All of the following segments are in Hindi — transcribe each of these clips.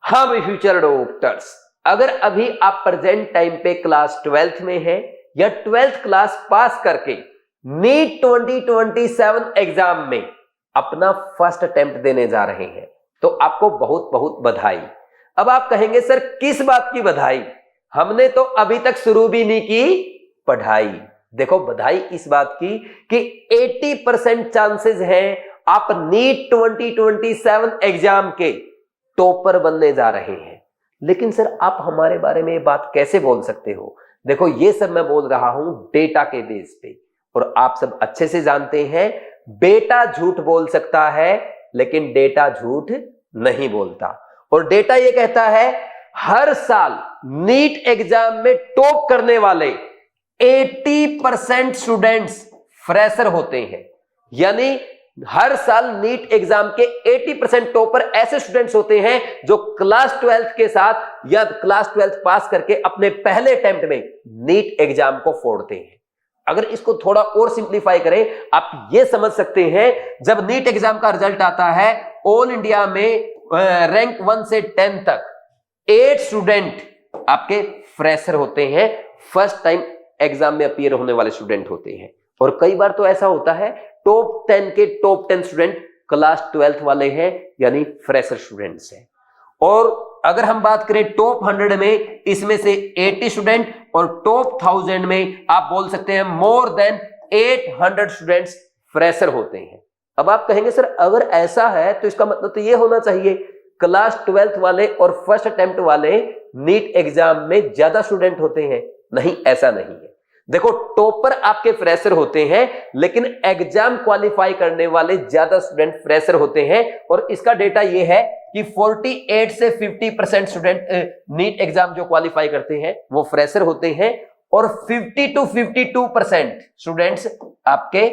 हम फ्यूचर डॉक्टर्स, अगर अभी आप प्रेजेंट टाइम पे क्लास 12th में हैं या 12th क्लास पास करके नीट 2027 एग्जाम में अपना फर्स्ट अटेम्प्ट देने जा रहे हैं तो आपको बहुत बहुत बधाई। अब आप कहेंगे सर किस बात की बधाई, हमने तो अभी तक शुरू भी नहीं की पढ़ाई। देखो बधाई इस बात की कि 80% चांसेस हैं आप नीट 2027 एग्जाम के टॉपर बनने जा रहे हैं। लेकिन सर आप हमारे बारे में ये बात कैसे बोल सकते हो? देखो ये सब मैं बोल रहा हूं डेटा के बेस पे, और आप सब अच्छे से जानते हैं बेटा झूठ बोल सकता है लेकिन डेटा झूठ नहीं बोलता। और डेटा ये कहता है हर साल नीट एग्जाम में टॉप करने वाले 80% स्टूडेंट्स फ्रेशर होते हैं। यानी हर साल नीट एग्जाम के 80% टॉपर ऐसे स्टूडेंट्स होते हैं जो क्लास 12th के साथ या क्लास 12th पास करके अपने पहले अटेम्प्ट में नीट एग्जाम को फोड़ते हैं। अगर इसको थोड़ा और सिंप्लीफाई करें, आप ये समझ सकते हैं जब नीट एग्जाम का रिजल्ट आता है ऑल इंडिया में रैंक 1 से 10 तक 8 स्टूडेंट आपके फ्रेशर होते हैं, फर्स्ट टाइम एग्जाम में अपीयर होने वाले स्टूडेंट होते हैं। और कई बार तो ऐसा होता है टॉप 10 के टॉप 10 स्टूडेंट क्लास 12th वाले हैं, यानी फ्रेशर स्टूडेंट्स हैं। और अगर हम बात करें टॉप 100 में, इसमें से 80 स्टूडेंट, और टॉप 1000 में आप बोल सकते हैं मोर देन 800 स्टूडेंट्स फ्रेशर होते हैं। अब आप कहेंगे सर अगर ऐसा है तो इसका मतलब तो ये होना चाहिए क्लास 12th वाले और फर्स्ट अटेम्प्ट वाले नीट एग्जाम में ज्यादा स्टूडेंट होते हैं। नहीं, ऐसा नहीं है। देखो टॉपर आपके फ्रेशर होते हैं लेकिन एग्जाम क्वालिफाई करने वाले ज्यादा स्टूडेंट फ्रेशर होते हैं। और इसका डेटा यह है कि 48 से 50% स्टूडेंट नीट एग्जाम जो क्वालिफाई करते हैं वो फ्रेशर होते हैं, और 50 to 52% स्टूडेंट्स आपके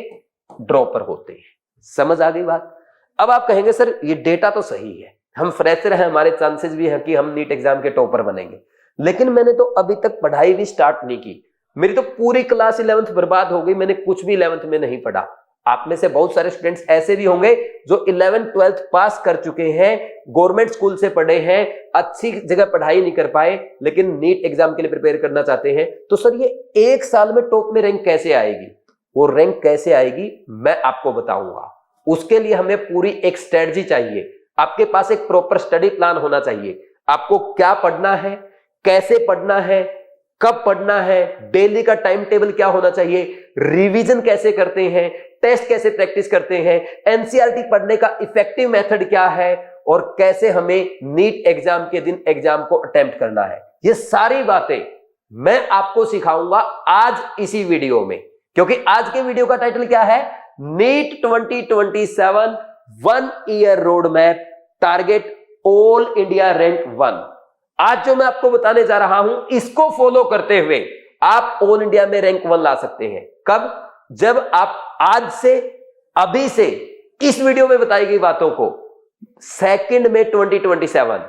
ड्रॉपर होते हैं। समझ आ गई बात? अब आप कहेंगे सर ये डेटा तो सही है, हम फ्रेशर हैं, हमारे चांसेस भी हैं कि हम नीट एग्जाम के टॉपर बनेंगे, लेकिन मैंने तो अभी तक पढ़ाई भी स्टार्ट नहीं की, मेरी तो पूरी क्लास 11th बर्बाद हो गई, मैंने कुछ भी 11th में नहीं पढ़ा। आप में से बहुत सारे स्टूडेंट्स ऐसे भी होंगे जो 11th 12th पास कर चुके हैं, गवर्नमेंट स्कूल से पढ़े हैं, अच्छी जगह पढ़ाई नहीं कर पाए लेकिन नीट एग्जाम के लिए प्रिपेयर करना चाहते हैं। तो सर ये एक साल में टॉप में रैंक कैसे आएगी? वो रैंक कैसे आएगी मैं आपको बताऊंगा। उसके लिए हमें पूरी एक स्ट्रेटजी चाहिए, आपके पास एक प्रॉपर स्टडी प्लान होना चाहिए। आपको क्या पढ़ना है, कैसे पढ़ना है, कब पढ़ना है, डेली का टाइम टेबल क्या होना चाहिए, रिवीजन कैसे करते हैं, टेस्ट कैसे प्रैक्टिस करते हैं, एनसीईआरटी पढ़ने का इफेक्टिव मेथड क्या है, और कैसे हमें नीट एग्जाम के दिन एग्जाम को अटेम्प्ट करना है। ये सारी बातें मैं आपको सिखाऊंगा आज इसी वीडियो में, क्योंकि आज के वीडियो का टाइटल क्या है? NEET 2027 1 year road map target all India rank 1। आज जो मैं आपको बताने जा रहा हूं इसको फॉलो करते हुए आप ऑल इंडिया में रैंक 1 ला सकते हैं। कब? जब आप आज से, अभी से इस वीडियो में बताई गई बातों को 2 मई 2027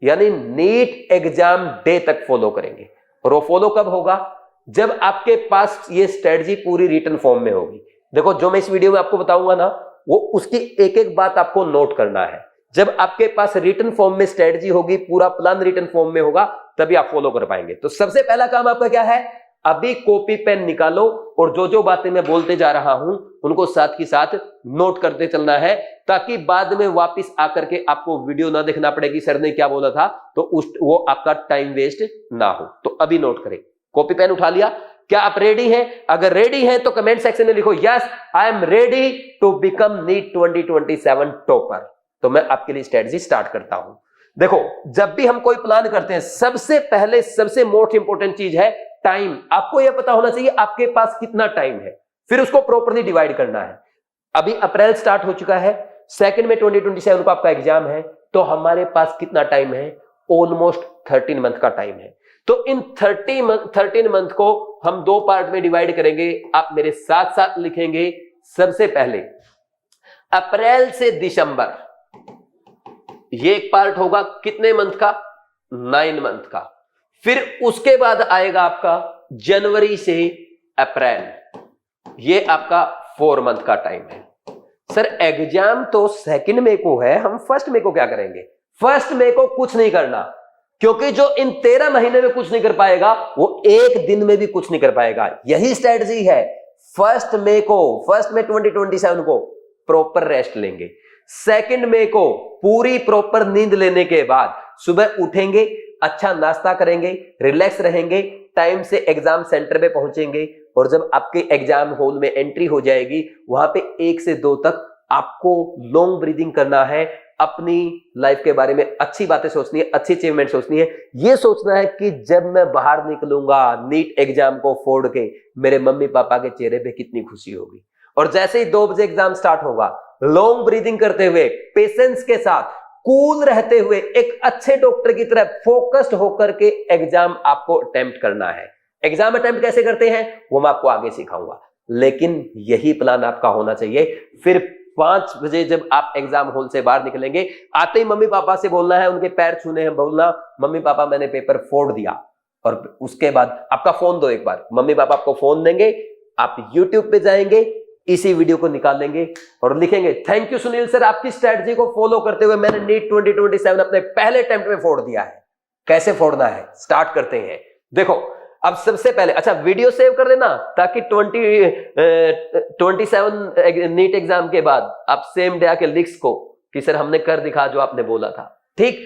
यानी नीट एग्जाम डे तक फॉलो करेंगे। और वो फॉलो कब होगा? जब आपके पास ये स्ट्रेटजी पूरी रिटन फॉर्म में होगी। देखो जो मैं इस वीडियो में आपको बताऊंगा ना, वो उसकी एक एक बात आपको नोट करना है। जब आपके पास रिटन फॉर्म में स्ट्रेटजी होगी, पूरा प्लान रिटन फॉर्म में होगा, तभी आप फॉलो कर पाएंगे। तो सबसे पहला काम आपका क्या है? अभी कॉपी पेन निकालो और जो जो बातें मैं बोलते जा रहा हूं उनको साथ ही साथ नोट करते चलना है, ताकि बाद में वापस आकर के आपको वीडियो ना देखना पड़े कि सर ने क्या बोला था, तो वो आपका टाइम वेस्ट ना हो। तो अभी नोट करें। कॉपी पेन उठा लिया? क्या आप रेडी हैं? अगर रेडी हैं तो कमेंट सेक्शन में लिखो yes I am ready to become NEET 2027 topper. तो मैं आपके लिए स्ट्रेटजी स्टार्ट करता हूं। देखो जब भी हम कोई प्लान करते हैं सबसे पहले सबसे मोस्ट इंपॉर्टेंट चीज है टाइम। आपको यह पता होना चाहिए आपके पास कितना टाइम है, फिर उसको प्रॉपर्ली डिवाइड करना है। अभी अप्रैल स्टार्ट हो चुका है, 2 मई 2027 को आपका एग्जाम है, तो हमारे पास कितना टाइम है? ऑलमोस्ट 13 मंथ का टाइम है। तो इन 13 मंथ को हम 2 पार्ट में डिवाइड करेंगे। आप मेरे साथ साथ लिखेंगे। सबसे पहले अप्रैल से दिसंबर, ये एक पार्ट होगा कितने मंथ का? 9 मंथ का। फिर उसके बाद आएगा आपका जनवरी से अप्रैल, ये आपका 4 मंथ का टाइम है। सर एग्जाम तो 2 मई को है, हम 1 मई को क्या करेंगे? 1 मई को कुछ नहीं करना, क्योंकि जो इन 13 महीने में कुछ नहीं कर पाएगा वो 1 दिन में भी कुछ नहीं कर पाएगा। यही स्ट्रेटजी है। 1 मई 2027 को प्रॉपर रेस्ट लेंगे। 2 मई को पूरी प्रॉपर नींद लेने के बाद सुबह उठेंगे, अच्छा नाश्ता करेंगे, रिलैक्स रहेंगे, टाइम से एग्जाम सेंटर पे पहुंचेंगे और जब आपके एग्जाम हॉल में एंट्री हो जाएगी वहां पे 1 से 2 तक आपको लॉन्ग ब्रीदिंग करना है, अपनी लाइफ के बारे में अच्छी बातें सोचनी है, अच्छी अचीवमेंट सोचनी है। यह सोचना है कि जब मैं बाहर निकलूंगा नीट एग्जाम को फोड़ के, मेरे मम्मी पापा के चेहरे पे कितनी खुशी होगी। और जैसे ही 2 बजे एग्जाम स्टार्ट होगा, लॉन्ग ब्रीदिंग करते हुए, पेशेंस के साथ, कूल रहते हुए, एक अच्छे डॉक्टर की तरह फोकस्ड होकर के एग्जाम आपको अटेम्प्ट करना है। एग्जाम अटेम्प्ट कैसे करते हैं वो मैं आपको आगे सिखाऊंगा, लेकिन यही प्लान आपका होना चाहिए। फिर 5 बजे जब आप एग्जाम हॉल से बाहर निकलेंगे, आते ही मम्मी पापा से बोलना है, उनके पैर छूने हैं, बोलना मम्मी पापा मैंने पेपर फोड़ दिया। और उसके बाद आपका फोन दो एक बार, मम्मी पापा आपको फोन देंगे, आप यूट्यूब पे जाएंगे, इसी वीडियो को निकाल लेंगे और लिखेंगे थैंक यू सुनील सर, आपकी स्ट्रेटजी को फॉलो करते हुए मैंने नीट 2027 अपने पहले अटेम्प्ट में फोड़ दिया है। कैसे फोड़ना है स्टार्ट करते हैं। देखो अब सबसे पहले अच्छा वीडियो सेव कर देना, ताकि 27 नीट एग्जाम के बाद आप सेम डे आके लिख सको कि सर हमने कर दिखा जो आपने बोला था। ठीक,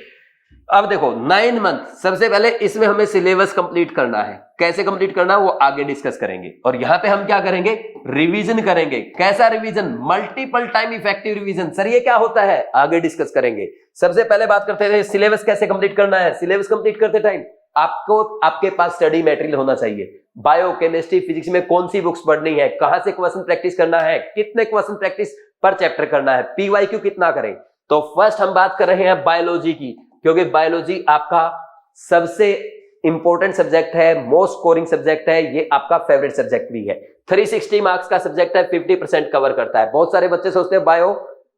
अब देखो 9 मंथ, सबसे पहले इसमें हमें सिलेबस कंप्लीट करना है। कैसे कंप्लीट करना है वो आगे डिस्कस करेंगे। और यहां पे हम क्या करेंगे, रिवीजन करेंगे। कैसा revision, multiple time effective revision. Sir ये क्या होता है, आगे डिस्कस करेंगे। सबसे पहले बात करते हैं सिलेबस कैसे कंप्लीट करना है। सिलेबस कंप्लीट करते टाइम आपको आपके पास स्टडी मटेरियल होना चाहिए। बायो, केमिस्ट्री, फिजिक्स में कौन सी बुक्स पढ़नी है, कहां से क्वेश्चन प्रैक्टिस करना है, कितने क्वेश्चन प्रैक्टिस पर चैप्टर करना है, पीवाईक्यू कितना करें। तो फर्स्ट हम बात कर रहे हैं बायोलॉजी की, क्योंकि बायोलॉजी आपका सबसे इंपॉर्टेंट सब्जेक्ट है, मोस्ट स्कोरिंग सब्जेक्ट है, ये आपका फेवरेट सब्जेक्ट भी है। 360 मार्क्स का सब्जेक्ट है, 50% कवर करता है। बहुत सारे बच्चे सोचते हैं बायो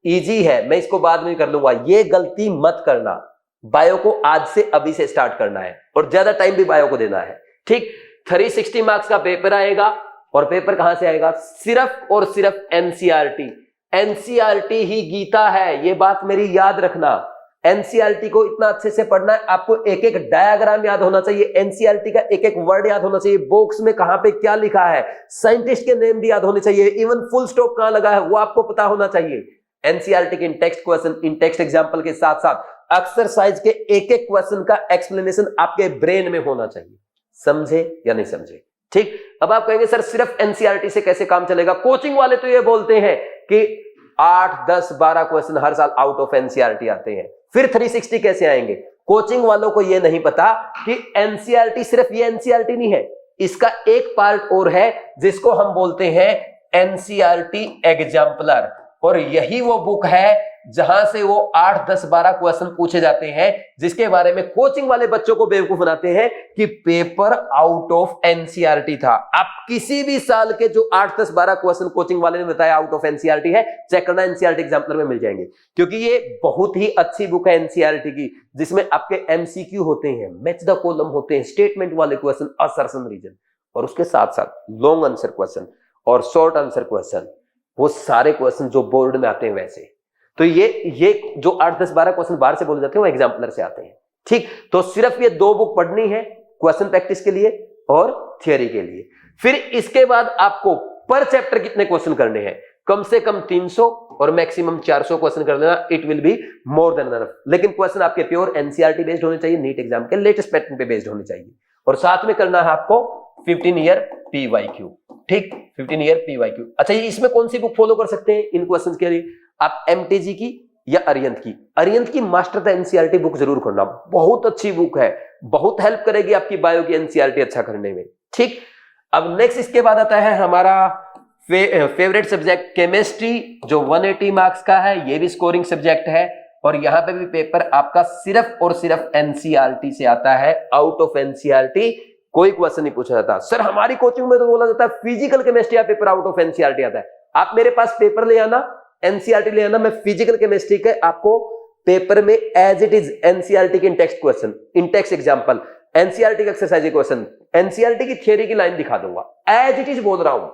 इजी है, मैं इसको बाद में कर लूंगा। ये गलती मत करना। बायो को आज से अभी से स्टार्ट करना है और ज्यादा टाइम भी बायो को देना है। ठीक, 360 मार्क्स का पेपर आएगा और पेपर कहां से आएगा, सिर्फ और सिर्फ एनसीईआरटी। एनसीईआरटी ही गीता है, ये बात मेरी याद रखना। एनसीईआरटी को इतना अच्छे से पढ़ना है, आपको एक एक डायग्राम याद होना चाहिए, एनसीईआरटी का एक एक वर्ड याद होना चाहिए, बॉक्स में कहां पे क्या लिखा है, साइंटिस्ट के नेम भी याद होने चाहिए, इवन फुल स्टॉप कहां लगा है वो आपको पता होना चाहिए। एनसीईआरटी के इन टेक्स्ट क्वेश्चन, इन टेक्स्ट एग्जांपल के साथ साथ एक्सरसाइज के एक एक क्वेश्चन का एक्सप्लेनेशन आपके ब्रेन में होना चाहिए। समझे या नहीं समझे। ठीक, अब आप कहेंगे सर सिर्फ एनसीईआरटी से कैसे काम चलेगा। कोचिंग वाले तो ये बोलते हैं कि 8, 10, 12 क्वेश्चन हर साल आउट ऑफ एनसीईआरटी आते हैं, फिर 360 कैसे आएंगे। कोचिंग वालों को यह नहीं पता कि एनसीईआरटी सिर्फ ये एनसीईआरटी नहीं है, इसका एक पार्ट और है जिसको हम बोलते हैं एनसीईआरटी एग्जाम्पलर। और यही वो बुक है जहां से वो 8, 10, 12 क्वेश्चन पूछे जाते हैं, जिसके बारे में कोचिंग वाले बच्चों को बेवकूफ बनाते हैं कि पेपर आउट ऑफ एनसीईआरटी था। आप किसी भी साल के जो 8, 10, 12 क्वेश्चन कोचिंग वाले ने बताया आउट ऑफ एनसीईआरटी है, चेक करना, एनसीईआरटी एग्जाम्पलर में मिल जाएंगे। क्योंकि ये बहुत ही अच्छी बुक है एनसीईआरटी की, जिसमें आपके एमसीक्यू होते हैं, मैच द कॉलम होते हैं, स्टेटमेंट वाले क्वेश्चन, असर्शन रीजन, और उसके साथ साथ लॉन्ग आंसर क्वेश्चन और शॉर्ट आंसर क्वेश्चन, वो सारे क्वेश्चन जो बोर्ड में आते हैं वैसे। तो ये जो 8, 10, 12 क्वेश्चन बाहर से बोले जाते हैं वो एग्जाम्पलर से आते हैं। ठीक, तो सिर्फ ये 2 बुक पढ़नी है, क्वेश्चन प्रैक्टिस के लिए और थियरी के लिए। फिर इसके बाद आपको पर चैप्टर कितने क्वेश्चन करने हैं, कम से कम 300 और मैक्सिमम 400 क्वेश्चन कर लेना, it will be more than enough. लेकिन क्वेश्चन आपके प्योर एनसीईआरटी बेस्ड होने चाहिए, नीट एग्जाम के लेटेस्ट पैटर्न पे बेस्ड होने चाहिए। और साथ में करना है आपको 15 ईयर पीवाईक्यू। ठीक, 15 ईयर पीवाईक्यू। अच्छा, इसमें कौन सी बुक फॉलो कर सकते हैं इन क्वेश्चंस के लिए, आप एमटीजी की या अरिहंत की। अरिहंत की मास्टर द एनसीईआरटी बुक जरूर करना, बहुत अच्छी बुक है, बहुत हेल्प करेगी आपकी बायो की एनसीईआरटी अच्छा करने में। ठीक, अब नेक्स्ट इसके बाद आता है हमारा फेवरेट सब्जेक्ट केमिस्ट्री, जो 180 मार्क्स का है, ये भी स्कोरिंग सब्जेक्ट है। और यहां पे भी पेपर आपका सिर्फ और सिर्फ एनसीईआरटी से आता है, आउट ऑफ एनसीईआरटी कोई क्वेश्चन नहीं पूछा जाता। सर हमारी कोचिंग में तो बोला जाता है फिजिकल केमिस्ट्री का पेपर आउट ऑफ एनसीईआरटी आता है। आप मेरे पास पेपर ले आना, एनसीईआरटी ले आना, मैं फिजिकल केमिस्ट्री के आपको पेपर में एज इट इज एनसीईआरटी के टेक्स्ट क्वेश्चन, इन टेक्स्ट एग्जांपल, एनसीईआरटी का एक्सरसाइज क्वेश्चन, एनसीईआरटी की थ्योरी की लाइन दिखा दूंगा, एज इट इज बोल रहा हूं।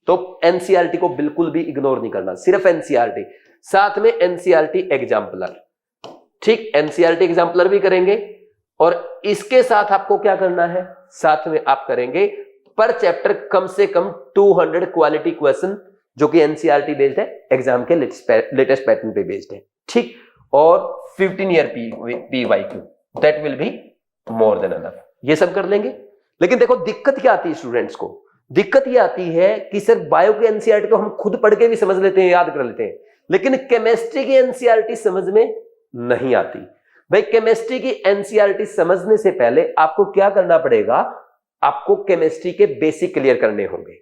तो एनसीईआरटी को बिल्कुल भी इग्नोर नहीं करना, सिर्फ एनसीईआरटी, साथ में एनसीईआरटी एग्जाम्पलर। ठीक, एनसीईआरटी एग्जाम्पलर भी करेंगे और इसके साथ आपको क्या करना है, साथ में आप करेंगे पर चैप्टर कम से कम 200 क्वालिटी क्वेश्चन जो कि एनसीईआरटी बेस्ड है, एग्जाम के लेटेस्ट पैटर्न पे बेस्ड है, ठीक, और 15 year PYQ, that will be more than enough, ये सब कर लेंगे। लेकिन देखो दिक्कत क्या आती है स्टूडेंट्स को, दिक्कत ये आती है कि सर बायो के एनसीईआरटी को हम खुद पढ़ के भी समझ लेते हैं, याद कर लेते हैं, लेकिन केमिस्ट्री की एनसीईआरटी समझ में नहीं आती। भाई केमिस्ट्री की एनसीईआरटी समझने से पहले आपको क्या करना पड़ेगा, आपको केमिस्ट्री के बेसिक क्लियर करने होंगे।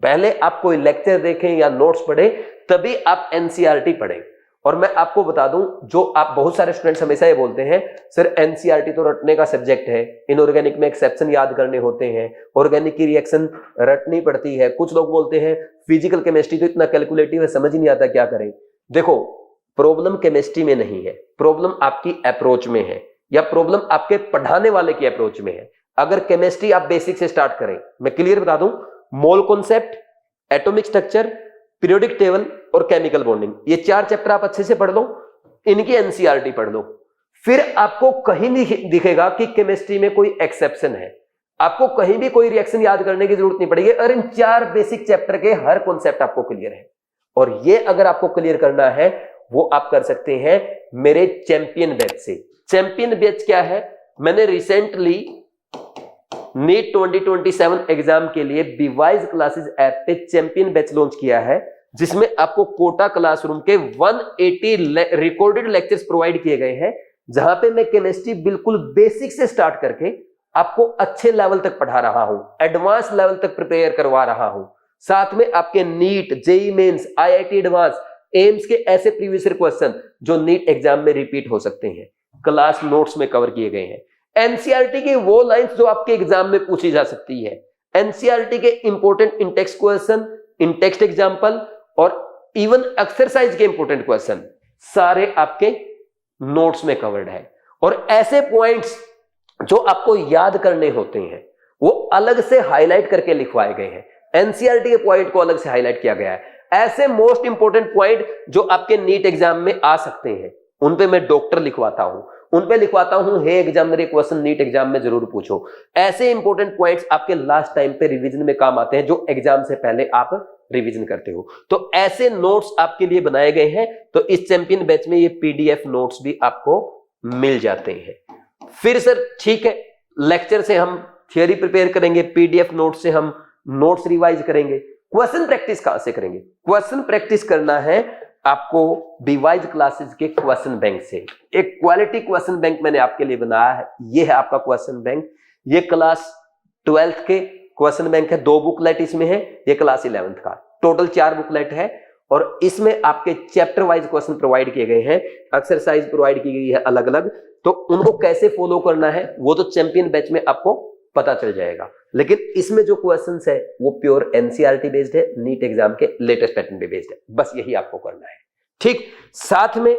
पहले आप कोई लेक्चर देखें या नोट्स पढ़ें, तभी आप एनसीईआरटी पढ़ें। और मैं आपको बता दूं, जो आप बहुत सारे स्टूडेंट्स हमेशा ये बोलते हैं सर एनसीईआरटी तो रटने का सब्जेक्ट है, इनऑर्गेनिक में एक्सेप्शन याद करने होते हैं, ऑर्गेनिक की रिएक्शन रटनी पड़ती है। कुछ लोग बोलते हैं फिजिकल केमिस्ट्री तो इतना कैलकुलेटिव है, समझ ही नहीं आता क्या करें। देखो प्रॉब्लम केमिस्ट्री में नहीं है, प्रॉब्लम आपकी अप्रोच में है, या प्रॉब्लम आपके पढ़ाने वाले की अप्रोच में है। अगर केमिस्ट्री आप बेसिक से स्टार्ट करें, मैं क्लियर बता दूं, mole concept, atomic structure, periodic table और केमिकल बॉन्डिंग, ये 4 चैप्टर आप अच्छे से पढ़ लो, इनकी एनसीईआरटी पढ़ लो, फिर आपको कहीं नहीं दिखेगा कि केमिस्ट्री में कोई एक्सेप्शन है, आपको कहीं भी कोई रिएक्शन याद करने की जरूरत नहीं पड़ेगी। और इन 4 बेसिक चैप्टर के हर कॉन्सेप्ट आपको क्लियर है, और ये अगर आपको क्लियर करना है वो आप कर सकते हैं मेरे चैंपियन बैच से। चैंपियन बैच क्या है, मैंने रिसेंटली नीट 2027 एग्जाम के लिए बीवाइज क्लासेस ऐप पे चैंपियन बैच लॉन्च किया है, जिसमें आपको कोटा क्लासरूम के 180 रिकॉर्डेड लेक्चर्स प्रोवाइड किए गए हैं, जहां पे मैं केमिस्ट्री बिल्कुल बेसिक से स्टार्ट करके आपको अच्छे लेवल तक पढ़ा रहा हूं, एडवांस लेवल तक प्रिपेयर करवा रहा हूं। साथ में आपके NEET, JEE Mains, IIT advance, AIIMS के ऐसे प्रीवियस ईयर क्वेश्चन जो नीट एग्जाम में रिपीट हो सकते हैं, क्लास नोट्स में कवर किए गए हैं। एनसीईआरटी की वो लाइंस जो आपके एग्जाम में पूछी जा सकती है, एनसीईआरटी के important in-text question, in-text example और इवन एक्सरसाइज के इंपॉर्टेंट क्वेश्चन सारे आपके नोट्स में कवर्ड है। और ऐसे पॉइंट्स जो आपको याद करने होते हैं वो अलग से हाईलाइट करके लिखवाए गए हैं, एनसीईआरटी के पॉइंट को अलग से हाईलाइट किया गया है। ऐसे मोस्ट इंपॉर्टेंट पॉइंट जो आपके नीट एग्जाम में आ सकते हैं, उन पे मैं डॉक्टर लिखवाता हूं, उन पे लिखवाता हूं हे एग्जामिनर ये क्वेश्चन नीट एग्जाम में जरूर पूछो। ऐसे इंपॉर्टेंट पॉइंट्स आपके लास्ट टाइम पे रिवीजन में काम आते हैं, जो एग्जाम से पहले आप रिवीजन करते हो। तो ऐसे नोट्स आपके लिए बनाए गए हैं, तो इस चैंपियन बैच में ये पीडीएफ नोट्स भी आपको मिल जाते हैं। फिर सर ठीक है, लेक्चर से हम थियरी प्रिपेयर करेंगे, पीडीएफ नोट से हम नोट्स रिवाइज करेंगे, क्वेश्चन प्रैक्टिस कहां से करेंगे? क्वेश्चन प्रैक्टिस करना है आपको बीवाइज क्लासेस के क्वेश्चन बैंक से। एक क्वालिटी क्वेश्चन बैंक मैंने आपके लिए बनाया है, ये है आपका क्वेश्चन बैंक। ये क्लास 12th के क्वेश्चन बैंक है, 2 बुकलेट इसमें है, ये क्लास 11th का, टोटल 4 बुकलेट है। और इसमें आपके चैप्टर वाइज क्वेश्चन प्रोवाइड किए गए हैं, एक्सरसाइज प्रोवाइड की गई है अलग अलग, तो उनको कैसे फॉलो करना है वो तो चैंपियन बैच में आपको पता चल जाएगा। लेकिन इसमें जो क्वेश्चंस है वो प्योर एनसीईआरटी बेस्ड है, नीट एग्जाम के लेटेस्ट पैटर्न पे बेस्ड है, बस यही आपको करना है। ठीक, साथ में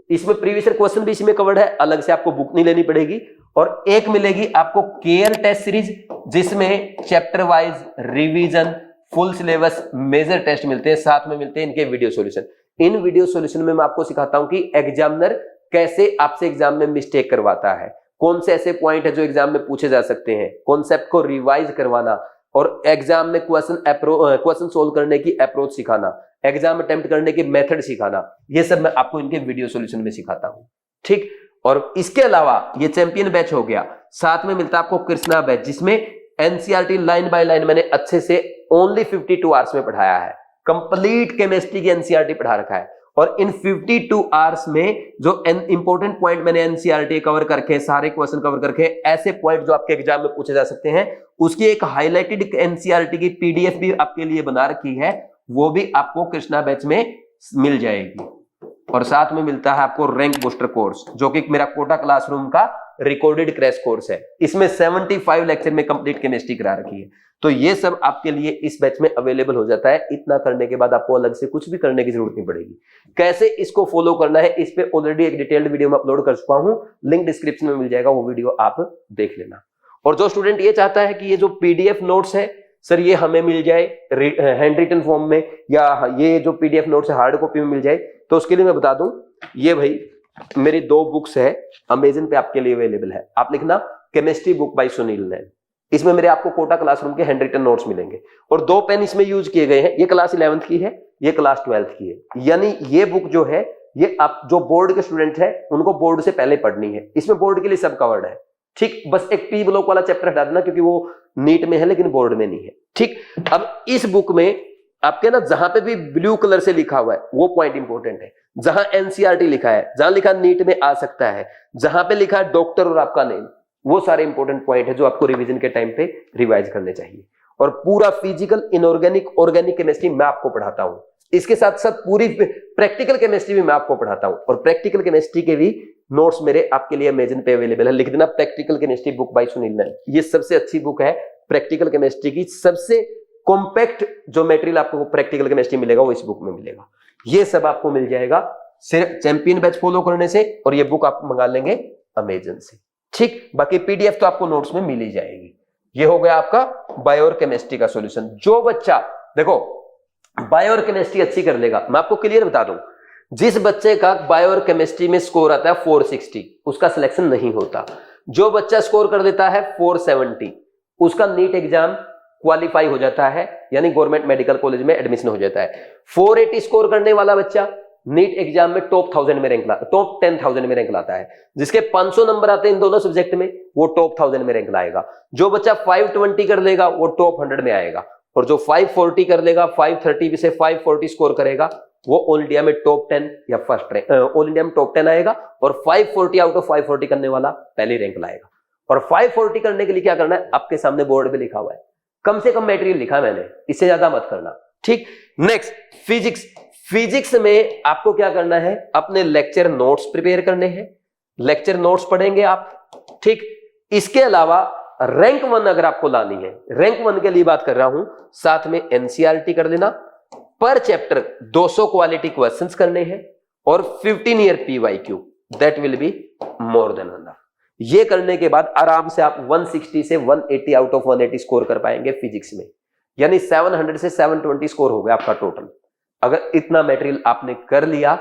इसमें प्रीवियस ईयर क्वेश्चन भी इसमें कवर्ड है, अलग से आपको बुक नहीं लेनी पड़ेगी। और एक मिलेगी आपको केयर टेस्ट सीरीज, जिसमें chapter wise revision, full syllabus, major test मिलते हैं, साथ में मिलते हैं इनके वीडियो सॉल्यूशन। इन वीडियो सॉल्यूशन में मैं आपको सिखाता हूं कि एग्जामिनर कैसे आपसे एग्जाम में मिस्टेक करवाता है, कौन से ऐसे पॉइंट है जो एग्जाम में पूछे जा सकते हैं, कॉन्सेप्ट को रिवाइज करवाना, और एग्जाम में क्वेश्चन सोल्व करने की अप्रोच सिखाना, एग्जाम अटेम्प्ट करने की मेथड सिखाना, ये सब मैं आपको इनके वीडियो सॉल्यूशन में सिखाता हूं। ठीक, और इसके अलावा ये चैंपियन बैच हो गया, साथ में मिलता है आपको कृष्णा बैच, जिसमें एनसीईआरटी लाइन बाय लाइन मैंने अच्छे से ओनली 52 आवर्स में पढ़ाया है, कंप्लीट केमिस्ट्री की एनसीईआरटी पढ़ा रखा है। और इन 52 आवर्स में जो इंपॉर्टेंट पॉइंट मैंने एनसीईआरटी कवर करके, सारे क्वेश्चन कवर करके, ऐसे पॉइंट जो आपके एग्जाम में पूछे जा सकते हैं, उसकी एक हाईलाइटेड एनसीईआरटी की पीडीएफ भी आपके लिए बना रखी है, वो भी आपको कृष्णा बैच में मिल जाएगी। और साथ में मिलता है आपको रैंक बूस्टर कोर्स, जो कि मेरा कोटा क्लासरूम का रिकॉर्डेड क्रैश कोर्स है। इसमें 75 लेक्चर में कंप्लीट केमिस्ट्री करा रखी है। तो ये सब आपके लिए इस बैच में अवेलेबल हो जाता है। इतना करने के बाद आपको अलग से कुछ भी करने की जरूरत नहीं पड़ेगी। कैसे इसको फॉलो करना है, इस पे ऑलरेडी एक डिटेल्ड वीडियो में अपलोड कर चुका हूं, लिंक डिस्क्रिप्शन में मिल जाएगा, वो वीडियो आप देख लेना। और जो स्टूडेंट ये चाहता है कि ये जो पीडीएफ नोट्स है सर ये हमें मिल जाए हैंड रिटन फॉर्म में, या ये जो पीडीएफ नोट्स है हार्ड कॉपी में मिल जाए, तो उसके लिए मैं बता दूं, ये भाई मेरी 2 बुक्स है, अमेजन पे आपके लिए अवेलेबल है। आप लिखना केमिस्ट्री बुक बाय सुनील नैन। इसमें मेरे आपको कोटा क्लासरूम के हैंड रिटन नोट्स मिलेंगे और 2 पेन इसमें यूज किए गए हैं। ये क्लास 11th की है, ये क्लास 12th की है। यानी ये बुक जो है ये आप जो बोर्ड के स्टूडेंट है उनको बोर्ड से पहले पढ़नी है। इसमें बोर्ड के लिए सब कवर्ड है। ठीक, बस एक पी ब्लॉक वाला चैप्टर हटा देना क्योंकि वो नीट में है लेकिन बोर्ड में नहीं है। ठीक, अब इस बुक में आपके ना जहां पे भी ब्लू कलर से लिखा हुआ है वो पॉइंट इंपॉर्टेंट है। जहां एनसीईआरटी लिखा है, जहां लिखा नीट में आ सकता है, जहां पे लिखा है डॉक्टर और आपका नेम, वो सारे इंपॉर्टेंट पॉइंट है जो आपको रिवीजन के टाइम पे रिवाइज करने चाहिए। और पूरा फिजिकल, इनऑर्गेनिक, ऑर्गेनिक केमिस्ट्री मैं आपको पढ़ाता हूं। इसके साथ साथ पूरी प्रैक्टिकल केमिस्ट्री भी मैं आपको पढ़ाता हूं और प्रैक्टिकल केमिस्ट्री के भी नोट्स मेरे आपके लिए अमेजन पे अवेलेबल है। लिख देना practical chemistry book by Sunil Nain. ये सबसे अच्छी बुक है प्रैक्टिकल केमिस्ट्री की। सबसे कॉम्पैक्ट जो मटेरियल आपको प्रैक्टिकल केमिस्ट्री मिलेगा वो इस बुक में मिलेगा। ये सब आपको मिल जाएगा सिर्फ चैंपियन बैच फॉलो करने से, और ये बुक आप मंगा लेंगे अमेजन से। ठीक, बाकी पीडीएफ तो आपको नोट्स में मिल ही जाएगी। ये हो गया आपका बायो और केमिस्ट्री का सॉल्यूशन। जो बच्चा देखो बायो और केमिस्ट्री अच्छी कर लेगा, मैं आपको क्लियर बता दूं, जिस बच्चे का बायो और केमिस्ट्री में स्कोर आता है 460 उसका सिलेक्शन नहीं होता। जो बच्चा स्कोर कर देता है 470 उसका नीट एग्जाम क्वालिफाई हो जाता है, यानी गवर्नमेंट मेडिकल कॉलेज में एडमिशन हो जाता है। 480 स्कोर करने वाला बच्चा नीट एग्जाम में टॉप 1000 में रैंक टॉप 10,000 में रैंक लाता है। जिसके 500 नंबर आते हैं इन दोनों सब्जेक्ट में वो टॉप 1000 में रैंक लाएगा। जो बच्चा 520 कर लेगा वो टॉप 100 में आएगा, और जो 540 कर लेगा, 530 से 540 स्कोर करेगा, वो ऑल इंडिया में टॉप 10 या फर्स्ट रैंक, ऑल इंडिया में टॉप 10 आएगा। और 540 आउट ऑफ 540 करने वाला पहली रैंक लाएगा। और 540 करने के लिए क्या करना है, आपके सामने बोर्ड पे लिखा हुआ है, कम से कम मटेरियल लिखा मैंने, इससे ज्यादा मत करना। ठीक, नेक्स्ट फिजिक्स। फिजिक्स में आपको क्या करना है, अपने लेक्चर नोट्स प्रिपेयर करने हैं, लेक्चर नोट्स पढ़ेंगे आप। ठीक, इसके अलावा रैंक 1 अगर आपको लानी है, रैंक 1 के लिए बात कर रहा हूं, साथ में एनसीईआरटी कर लेना। पर चैप्टर 200 क्वालिटी क्वेश्चंस करने हैं और 15 year PYQ, that will be more than enough. ये करने के बाद आराम से आप 160 से 180 आउट ऑफ 180 स्कोर कर पाएंगे फिजिक्स में, यानी 700 से 720 स्कोर हो गया आपका टोटल। अगर इतना मटेरियल आपने कर लिया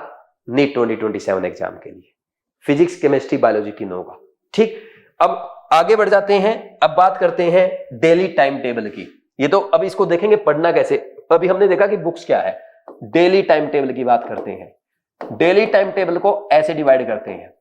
नीट 2027 एग्जाम के लिए, फिजिक्स, केमिस्ट्री, बायोलॉजी तीनों का। ठीक, अब आगे बढ़ जाते हैं। अब बात करते हैं डेली टाइम टेबल की। ये तो अब इसको देखेंगे पढ़ना कैसे। अभी हमने देखा कि बुक्स क्या है, डेली टाइम टेबल की बात करते हैं। डेली टाइम टेबल को ऐसे डिवाइड करते हैं।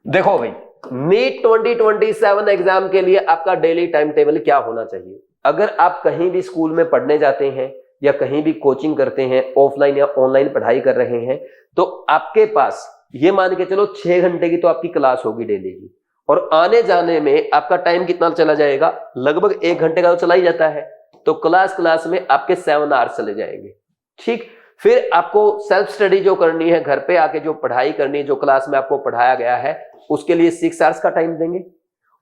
देखो भाई, नीट 2027 एग्जाम के लिए आपका डेली टाइम टेबल क्या होना चाहिए। अगर आप कहीं भी स्कूल में पढ़ने जाते हैं या कहीं भी कोचिंग करते हैं, ऑफलाइन या ऑनलाइन पढ़ाई कर रहे हैं, तो आपके पास ये मान के चलो 6 घंटे की तो आपकी क्लास होगी डेली की, और आने जाने में आपका टाइम कितना चला जाएगा, लगभग 1 घंटे का तो चला ही जाता है। तो क्लास में आपके 7 आवर्स चले जाएंगे। ठीक, फिर आपको सेल्फ स्टडी जो करनी है, घर पे आके जो पढ़ाई करनी है, जो क्लास में आपको पढ़ाया गया है, उसके लिए 6 आवर्स का टाइम देंगे।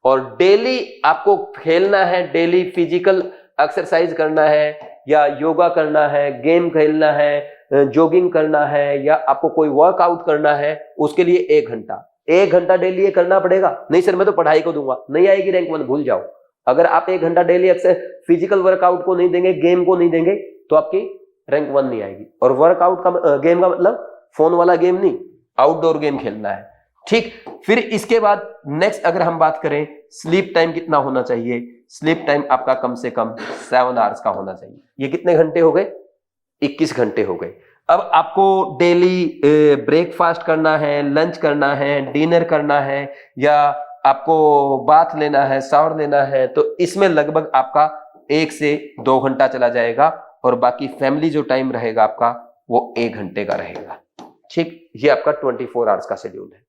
और डेली आपको खेलना है, डेली फिजिकल एक्सरसाइज करना है, या योगा करना है, गेम खेलना है, जॉगिंग करना है, या आपको कोई वर्कआउट करना है, उसके लिए 1 घंटा 1 घंटा डेली ये करना पड़ेगा। नहीं सर मैं तो पढ़ाई को दूंगा, नहीं आएगी रैंक 1, भूल जाओ। अगर आप 1 घंटा डेली अक्सर फिजिकल वर्कआउट को नहीं देंगे, गेम को नहीं देंगे, तो आपकी रैंक 1 नहीं आएगी। और वर्कआउट का गेम का मतलब फोन वाला गेम नहीं, आउटडोर गेम खेलना है। ठीक, फिर इसके बाद नेक्स्ट अगर हम बात करें, स्लीप टाइम कितना होना चाहिए। स्लीप टाइम आपका कम से कम 7 आवर्स का होना चाहिए। ये कितने घंटे हो गए, 21 घंटे हो गए। अब आपको डेली ब्रेकफास्ट करना है, लंच करना है, डिनर करना है, या आपको बाथ लेना है, शावर लेना है, तो इसमें लगभग आपका 1 से 2 घंटा चला जाएगा। और बाकी फैमिली जो टाइम रहेगा आपका वो 1 घंटे का रहेगा। ठीक, ये आपका 24 आवर्स का शेड्यूल है।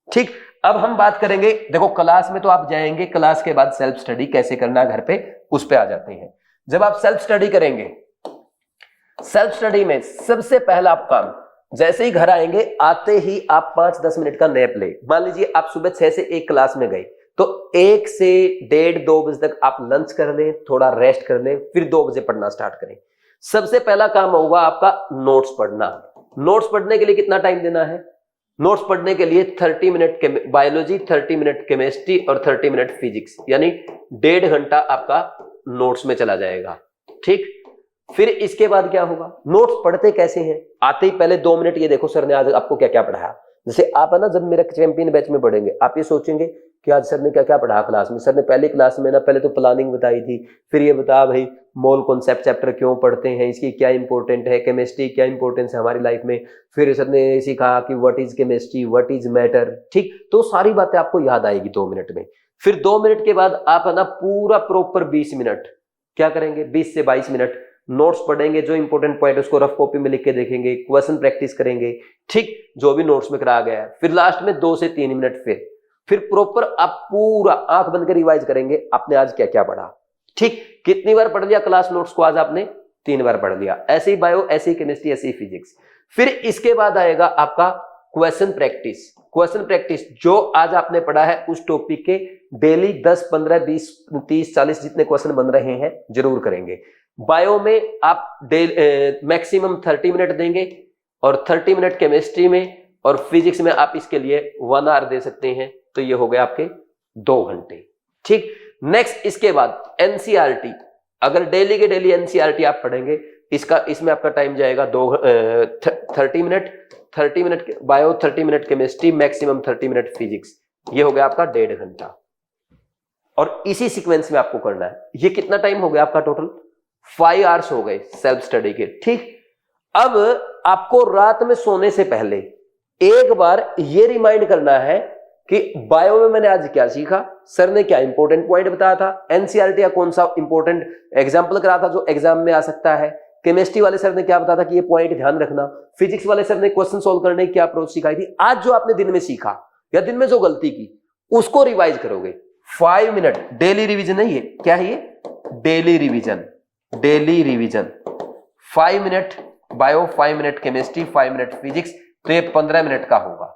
ठीक, अब हम बात करेंगे, देखो क्लास में तो आप जाएंगे, क्लास के बाद सेल्फ स्टडी कैसे करना है घर पे, उस पे आ जाते हैं। जब आप सेल्फ स्टडी करेंगे, सेल्फ स्टडी में सबसे पहला आप काम, जैसे ही घर आएंगे, आते ही आप 5-10 मिनट का नैप ले। मान लीजिए आप सुबह 6 से 1 क्लास में गए, तो 1 से 1:30-2 बजे तक आप लंच कर लें, थोड़ा रेस्ट कर लें, फिर 2 बजे पढ़ना स्टार्ट करें। सबसे पहला काम होगा आपका नोट्स पढ़ना। नोट्स पढ़ने के लिए कितना टाइम देना है, नोट्स पढ़ने के लिए 30 मिनट बायोलॉजी, 30 मिनट केमिस्ट्री और 30 मिनट फिजिक्स, यानी 1.5 घंटा आपका नोट्स में चला जाएगा। ठीक, फिर इसके बाद क्या होगा, नोट्स पढ़ते कैसे हैं, आते ही पहले 2 मिनट ये देखो सर ने आज आपको क्या क्या पढ़ाया। जैसे आप है ना, जब मेरा चैंपियन बैच में पढ़ेंगे आप ये सोचेंगे कि आज सर ने क्या क्या पढ़ा क्लास में। सर ने पहली क्लास में ना पहले तो प्लानिंग बताई थी, फिर ये बता भाई मोल कॉन्सेप्ट चैप्टर क्यों पढ़ते हैं, इसकी क्या इंपॉर्टेंट है, केमिस्ट्री क्या इंपॉर्टेंस है हमारी लाइफ में, फिर सर ने सिखाया कि what is chemistry, what is matter. ठीक, तो सारी बातें आपको याद आएगी 2 मिनट में। फिर 2 मिनट के बाद आप है ना पूरा प्रॉपर 20 मिनट क्या करेंगे, 20 से 22 मिनट नोट्स पढ़ेंगे, जो इंपॉर्टेंट पॉइंट उसको रफ कॉपी में लिख के देखेंगे, क्वेश्चन प्रैक्टिस करेंगे, ठीक, जो भी नोट्स में कराया गया है। फिर लास्ट में 2 से 3 मिनट फिर प्रॉपर आप पूरा आंख बंद कर रिवाइज करेंगे आपने आज क्या क्या पढ़ा। ठीक, कितनी बार पढ़ लिया क्लास नोट्स को, आज आपने 3 बार पढ़ लिया। ऐसे ही बायो, ऐसे ही केमिस्ट्री, ऐसे ही फिजिक्स। फिर इसके बाद आएगा आपका क्वेश्चन प्रैक्टिस। क्वेश्चन प्रैक्टिस जो आज आपने पढ़ा है उस टॉपिक के डेली 10, 15, 20, 30, 40 जितने क्वेश्चन बन रहे हैं जरूर करेंगे। बायो में आप मैक्सिमम 30 मिनट देंगे और 30 मिनट केमिस्ट्री में, और फिजिक्स में आप इसके लिए 1 आवर दे सकते हैं, तो ये हो गए आपके 2 घंटे। ठीक, नेक्स्ट इसके बाद एनसीईआरटी। अगर डेली के डेली एनसीईआरटी आप पढ़ेंगे, इसमें आपका टाइम जाएगा 30 minute, 30 minute bio, 30 minute chemistry, maximum 30 minute physics. ये हो गया आपका 1.5 घंटा, और इसी सीक्वेंस में आपको करना है। ये कितना टाइम हो गया आपका टोटल, 5 आवर्स हो गए सेल्फ स्टडी के। ठीक, अब आपको रात में सोने से पहले एक बार ये रिमाइंड करना है कि बायो में मैंने आज क्या सीखा, सर ने क्या इंपॉर्टेंट पॉइंट बताया था, एनसीईआरटी का कौन सा इंपॉर्टेंट एग्जांपल करा था जो एग्जाम में आ सकता है, केमिस्ट्री वाले सर ने क्या बताया था कि ये पॉइंट ध्यान रखना, फिजिक्स वाले सर ने क्वेश्चन सोल्व करने की क्या अप्रोच सिखाई थी। आज जो आपने दिन में सीखा या दिन में जो गलती की उसको रिवाइज करोगे। 5 मिनट डेली रिविजन है, ये क्या है, ये daily revision, daily revision. 5 minute bio, 5 minute chemistry, 5 minute physics, तो ये 15 मिनट का होगा।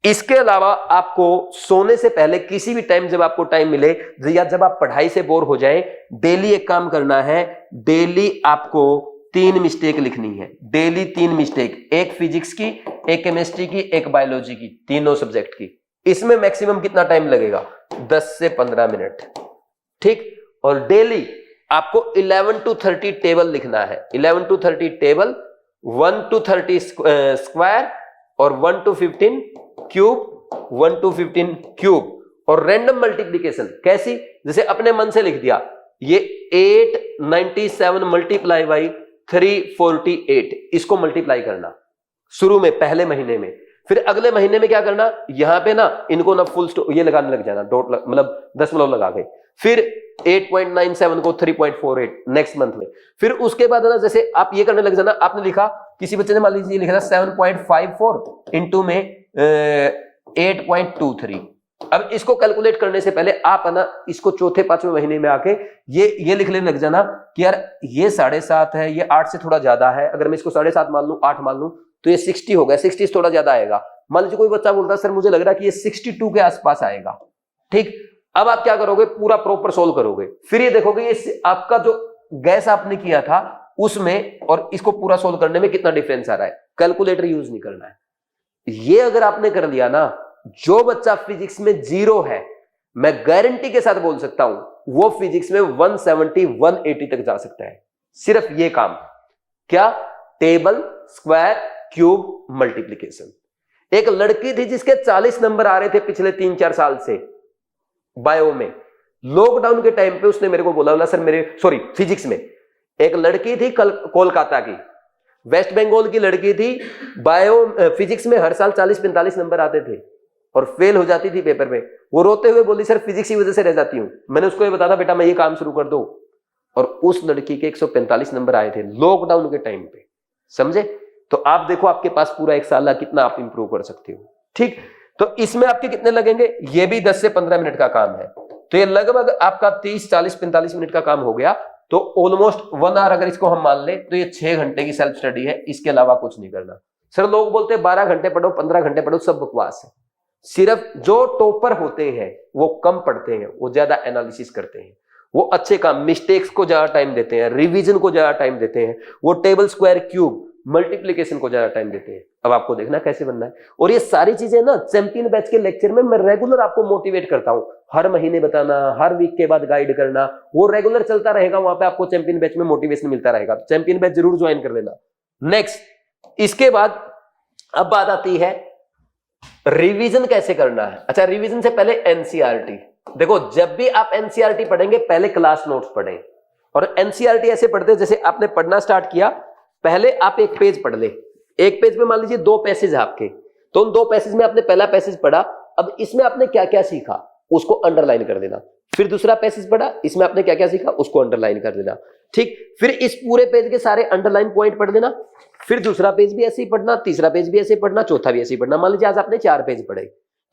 इसके अलावा आपको सोने से पहले किसी भी टाइम जब आपको टाइम मिले या जब आप पढ़ाई से बोर हो जाएं, डेली एक काम करना है, डेली आपको 3 मिस्टेक लिखनी है, डेली 3 मिस्टेक, एक फिजिक्स की, एक केमिस्ट्री की, एक बायोलॉजी की, तीनों सब्जेक्ट की। इसमें मैक्सिमम कितना टाइम लगेगा, 10 से 15 मिनट। ठीक, और डेली आपको 11 to 30 टेबल लिखना है, 11 to 30 टेबल, 1 to 30 स्क्वायर और 1 to 15 क्यूब, 1 to 15 क्यूब, और रैंडम मल्टीप्लीकेशन कैसी, जैसे अपने मन से लिख दिया ये 897 मल्टीप्लाई बाई 348, इसको मल्टीप्लाई करना शुरू में पहले महीने में। फिर अगले महीने में क्या करना, यहां पे ना इनको ना फुल स्टॉप ये लगाने लग जाना, डॉट मतलब दशमलव लगा के, फिर 8.97 को 3.48 नेक्स्ट मंथ में। फिर उसके बाद ना जैसे आप ये करने लग जाना, आपने लिखा, किसी बच्चे ने मान लीजिए लिखा था 7.54 इंटू में 8.23। अब इसको कैलकुलेट करने से पहले आप है ना इसको चौथे 5वें महीने में आके ये लिख लेने लग जाना कि यार ये 7.5 है, ये 8 से थोड़ा ज्यादा है, अगर मैं इसको 7.5 मान लूं, 8 मान लूं, तो ये 60 हो गया, 60 थोड़ा ज्यादा आएगा। मान लीजिए कोई बच्चा बोलता है सर मुझे लग रहा है कि ये 62 के आसपास आएगा। ठीक, अब आप क्या करोगे, पूरा प्रॉपर सोल्व करोगे, फिर ये देखोगे ये आपका जो गैस आपने किया था उसमें और इसको पूरा सोल्व करने में कितना डिफरेंस आ रहा है। कैलकुलेटर यूज नहीं करना है। ये अगर आपने कर लिया ना, जो बच्चा फिजिक्स में 0 है, मैं गारंटी के साथ बोल सकता हूं वो फिजिक्स में 170, 180 तक जा सकता है। सिर्फ ये काम, क्या, टेबल, स्क्वायर, क्यूब, मल्टीप्लिकेशन। एक लड़की थी जिसके 40 नंबर आ रहे थे पिछले 3-4 साल से बायो में, लॉकडाउन के टाइम पे उसने मेरे को बोला सर मेरे फिजिक्स में। एक लड़की थी कोलकाता की, वेस्ट बंगाल की लड़की थी, बायो फिजिक्स में हर साल 40-45 नंबर आते थे और फेल हो जाती थी पेपर में। वो रोते हुए बोली सर फिजिक्स की वजह से रह जाती हूं। मैंने उसको ये बताया बेटा मैं ये काम शुरू कर दो, और उस लड़की के 145 नंबर आए थे लॉकडाउन के टाइम पे, समझे। तो आप देखो आपके पास पूरा 1 साल कितना आप इंप्रूव कर सकते हो। ठीक, तो इसमें आपके कितने लगेंगे, ये भी 10 से 15 मिनट का काम है, तो ये लगभग आपका 30, 40, 45 मिनट का काम हो गया। तो ऑलमोस्ट 1 आवर अगर इसको हम मान ले तो ये 6 घंटे की सेल्फ स्टडी है, इसके अलावा कुछ नहीं करना। सर लोग बोलते हैं 12 घंटे पढ़ो, 15 घंटे पढ़ो, सब बकवास है। सिर्फ जो टॉपर होते हैं वो कम पढ़ते हैं, वो ज्यादा एनालिसिस करते हैं, वो अच्छे काम, मिस्टेक्स को ज्यादा टाइम देते हैं, रिवीजन को ज्यादा टाइम देते हैं, वो टेबल, स्क्वायर, क्यूब, मल्टीप्लिकेशन को ज्यादा टाइम देते हैं। अब आपको देखना कैसे बनना है। और ये सारी चीजें ना चैंपियन बैच के लेक्चर में मैं रेगुलर आपको मोटिवेट करता हूं, हर महीने बताना, हर वीक के बाद गाइड करना, वो रेगुलर चलता रहेगा। वहां पे आपको चैंपियन बैच में मोटिवेशन मिलता रहेगा, तो चैंपियन बैच जरूर ज्वाइन कर लेना। नेक्स्ट इसके बाद अब बात आती है रिवीजन कैसे करना है? अच्छा, रिवीजन से पहले एनसीईआरटी। देखो, जब भी आप एनसीईआरटी पढ़ेंगे पहले क्लास नोट्स पढ़ें, और एनसीईआरटी ऐसे पढ़ते हैं जैसे आपने पढ़ना स्टार्ट किया, पहले आप एक पेज पढ़ ले। एक पेज में मान लीजिए 2 पैसेज आपके, तो उन 2 पैसेज में आपने पहला पैसेज पढ़ा, अब इसमें आपने क्या क्या सीखा उसको अंडरलाइन कर देना। फिर दूसरा पैसेज पढ़ा, इसमें आपने क्या क्या सीखा उसको अंडरलाइन कर देना। ठीक, फिर इस पूरे पेज के सारे अंडरलाइन पॉइंट पढ़ देना। फिर दूसरा पेज भी ऐसे ही पढ़ना, तीसरा पेज भी ऐसे ही पढ़ना, चौथा भी ऐसे ही पढ़ना। मान लीजिए आज आपने 4 पेज पढ़े।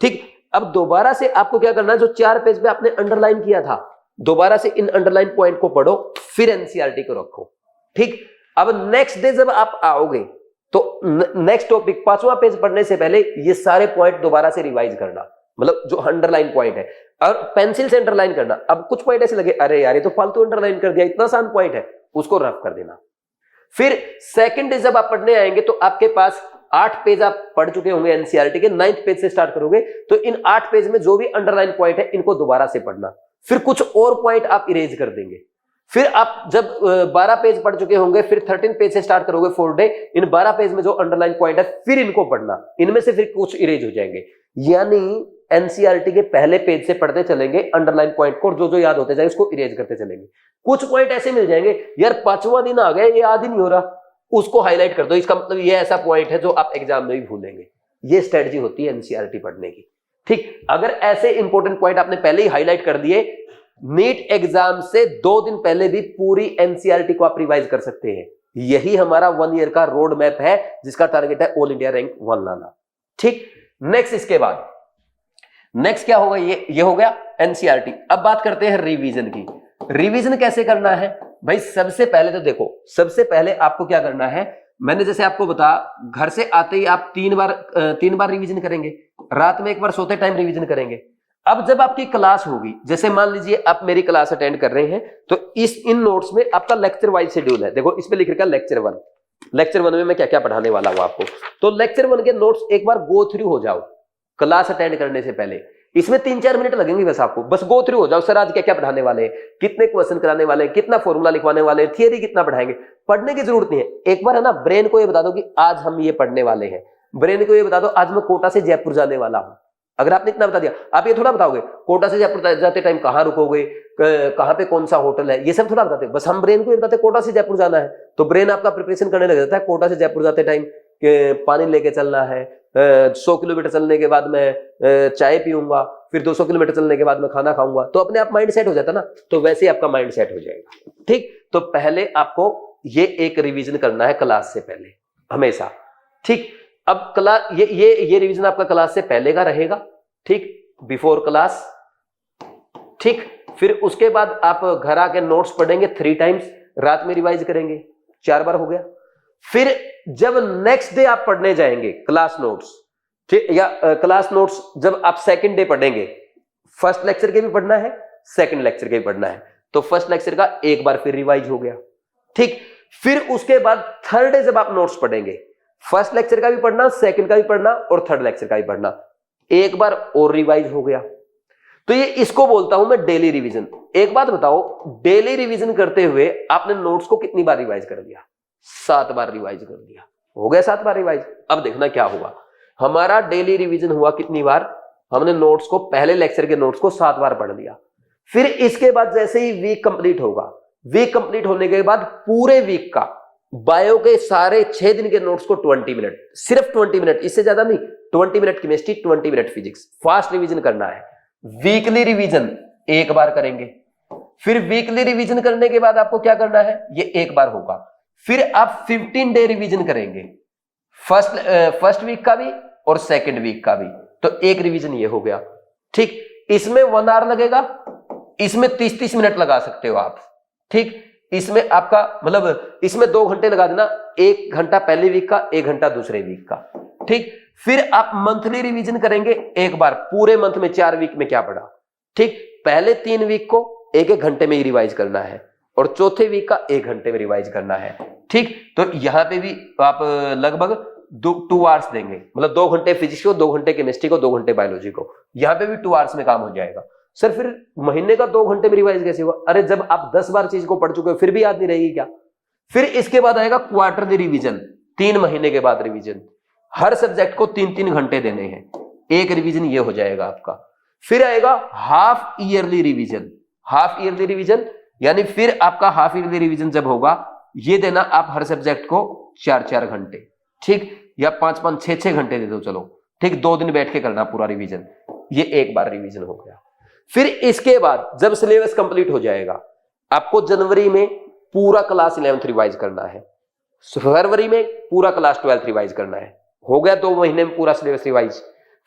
ठीक, अब दोबारा से आपको क्या करना है, जो 4 पेज पे आपने अंडरलाइन किया था, दोबारा से इन अंडरलाइन पॉइंट को पढ़ो, फिर एनसीईआरटी को रखो। ठीक, अब नेक्स्ट डे जब आप आओगे तो नेक्स्ट टॉपिक 5वां पेज पढ़ने से पहले ये सारे पॉइंट दोबारा से रिवाइज करना, मतलब जो अंडरलाइन पॉइंट है, और पेंसिल से अंडरलाइन करना। अब कुछ पॉइंट ऐसे लगे अरे यार ये तो फालतू अंडरलाइन कर दिया, इतना आसान पॉइंट है, उसको रफ कर देना। फिर सेकंड डे जब आप पढ़ने आएंगे तो आपके पास 8 पेज आप पढ़ चुके होंगे एनसीईआरटी के, 9th पेज से स्टार्ट करोगे तो इन 8 पेज में जो भी अंडरलाइन पॉइंट है इनको दोबारा से पढ़ना। फिर कुछ और पॉइंट आप इरेज कर देंगे। फिर आप जब 12 पेज पढ़ चुके होंगे फिर 13 पेज से स्टार्ट करोगे 4 डे, इन 12 पेज में जो अंडरलाइन पॉइंट है फिर इनको पढ़ना, इनमें से फिर कुछ इरेज हो जाएंगे। यानी एनसीईआरटी के पहले पेज से पढ़ते चलेंगे अंडरलाइन पॉइंट को, और जो जो याद होते जाए उसको इरेज करते चलेंगे। कुछ पॉइंट ऐसे मिल जाएंगे, यार 5वां दिन आ गया ये याद ही नहीं हो रहा, उसको हाईलाइट कर दो, इसका मतलब ये ऐसा पॉइंट है जो आप एग्जाम में भी भूलेंगे। ये स्ट्रेटजी होती है एनसीईआरटी पढ़ने की। ठीक, अगर ऐसे इंपॉर्टेंट पॉइंट आपने पहले ही हाईलाइट कर दिए, नीट एग्जाम से 2 दिन पहले भी पूरी एनसीईआरटी को आप रिवाइज कर सकते हैं। यही हमारा 1 ईयर का रोड मैप है जिसका टारगेट है ऑल इंडिया रैंक 1 लाना। ठीक, नेक्स्ट इसके बाद नेक्स्ट क्या होगा, ये हो गया एनसीईआरटी। अब बात करते हैं रिवीजन की। रिवीजन कैसे करना है भाई? सबसे पहले तो देखो, सबसे पहले आपको क्या करना है, मैंने जैसे आपको बताया, घर से आते ही आप 3 बार रिवीजन करेंगे, रात में 1 बार सोते टाइम रिवीजन करेंगे। अब जब आपकी क्लास होगी, जैसे मान लीजिए आप मेरी क्लास अटेंड कर रहे हैं, तो इन नोट्स में आपका लेक्चर वाइज शेड्यूल है। देखो इसमें लिख रखा है लेक्चर 1। लेक्चर 1 में मैं क्या क्या पढ़ाने वाला हूं आपको, तो लेक्चर 1 के नोट्स एक बार गो थ्रू हो जाओ क्लास अटेंड करने से पहले। इसमें 3-4 मिनट लगेंगे बस आपको, बस गो थ्रू हो जाओ, सर आज क्या क्या पढ़ाने वाले हैं, कितने क्वेश्चन कराने वाले हैं, कितना फॉर्मूला लिखवाने वाले हैं, थियरी कितना पढ़ाएंगे। पढ़ने की जरूरत नहीं है, एक बार है ना ब्रेन को ये बता दो कि आज हम ये पढ़ने वाले हैं। ब्रेन को ये बता दो आज मैं कोटा से जयपुर जाने वाला हूं। अगर आपने इतना बता दिया, आप ये थोड़ा बताओगे कोटा से जयपुर जाते टाइम कहां रुकोगे, कहां पे कौन सा होटल है, ये सब थोड़ा बताते। बस हम ब्रेन को ये बताते कोटा से जयपुर जाना है, तो ब्रेन आपका प्रिपरेशन करने लग जाता है। कोटा से जयपुर जाते टाइम पानी लेके चलना है, 100 किलोमीटर चलने के बाद मैं चाय पीऊंगा, फिर 200 किलोमीटर चलने के बाद मैं खाना खाऊंगा, तो अपने आप माइंड सेट हो जाता ना, तो वैसे ही आपका माइंड सेट हो जाएगा। ठीक, तो पहले आपको ये एक रिवीजन करना है क्लास से पहले हमेशा। ठीक, अब क्लास ये रिवीजन आपका क्लास से पहले का रहेगा। ठीक, बिफोर क्लास। ठीक, फिर उसके बाद आप घर आके नोट्स पढ़ेंगे 3 टाइम्स, रात में रिवाइज करेंगे, 4 बार हो गया। फिर जब नेक्स्ट डे आप पढ़ने जाएंगे क्लास नोट्स, ठीक, या क्लास नोट्स जब आप सेकंड डे पढ़ेंगे, फर्स्ट लेक्चर के भी पढ़ना है, सेकंड लेक्चर के भी पढ़ना है, तो फर्स्ट लेक्चर का एक बार फिर रिवाइज हो गया। ठीक, फिर उसके बाद थर्ड डे जब आप नोट्स पढ़ेंगे, फर्स्ट लेक्चर का भी पढ़ना, सेकंड का भी पढ़ना और थर्ड लेक्चर का भी पढ़ना, एक बार और रिवाइज हो गया। तो ये इसको बोलता हूं मैं डेली रिवीजन। एक बात बताओ, डेली रिवीजन करते हुए आपने नोट्स को कितनी बार रिवाइज कर दिया? 7 बार रिवाइज कर दिया, हो गया 7 बार रिवाइज। अब देखना क्या हुआ, हमारा डेली रिवीजन हुआ कितनी बार, हमने नोट्स को, पहले लेक्चर के नोट्स को 7 बार पढ़ लिया। फिर इसके बाद जैसे ही वीक कंप्लीट होगा, वीक कंप्लीट होने के बाद पूरे वीक का बायो के सारे 6 दिन के नोट्स को 20 मिनट, सिर्फ 20 मिनट, इससे ज्यादा नहीं, 20 minute chemistry, 20 minute physics, fast revision करना है। वीकली रिवीजन एक बार करेंगे। फिर वीकली रिवीजन करने के बाद आपको क्या करना है, ये एक बार होगा। फिर आप 15 डे रिवीजन करेंगे, फर्स्ट वीक का भी और सेकंड वीक का भी, तो एक रिवीजन ये हो गया। ठीक, इसमें 1 आवर लगेगा, इसमें 30-30 मिनट लगा सकते हो आप। ठीक, इसमें आपका मतलब इसमें 2 घंटे लगा देना, 1 घंटा पहले वीक का, 1 घंटा दूसरे वीक का। ठीक, फिर आप मंथली रिवीजन करेंगे एक बार, पूरे मंथ में 4 वीक में क्या पढ़ा। ठीक, पहले 3 वीक को 1-1 घंटे में ही रिवाइज करना है और चौथे वीक का 1 घंटे में रिवाइज करना है। ठीक, तो यहां पे भी आप लगभग 2 आवर्स देंगे, मतलब 2 घंटे फिजिक्स को, 2 घंटे केमिस्ट्री को, 2 घंटे बायोलॉजी को, यहां पे भी 2 आवर्स में काम हो जाएगा। सर फिर महीने का 2 घंटे में रिवाइज कैसे हुआ? अरे जब आप 10 बार चीज को पढ़ चुके हो फिर भी याद नहीं रहेगी क्या? फिर इसके बाद आएगा क्वार्टरली रिवीजन, 3 महीने के बाद रिवीजन। हर सब्जेक्ट को 3-3 घंटे देने हैं। एक रिवीजन ये हो जाएगा आपका। फिर आएगा half yearly revision. Half yearly revision यानी फिर आपका हाफ ईयरली रिवीजन जब होगा, ये देना आप हर सब्जेक्ट को 4-4 घंटे, ठीक, या 5-5, 6-6 घंटे दे दो, चलो ठीक, 2 दिन बैठ के करना पूरा रिवीजन। ये एक बार रिवीजन हो गया। फिर इसके बाद जब सिलेबस कंप्लीट हो जाएगा, आपको जनवरी में पूरा क्लास 11th रिवाइज करना है, फरवरी में पूरा क्लास 12th रिवाइज करना है। हो गया 2 महीने में पूरा सिलेबस रिवाइज।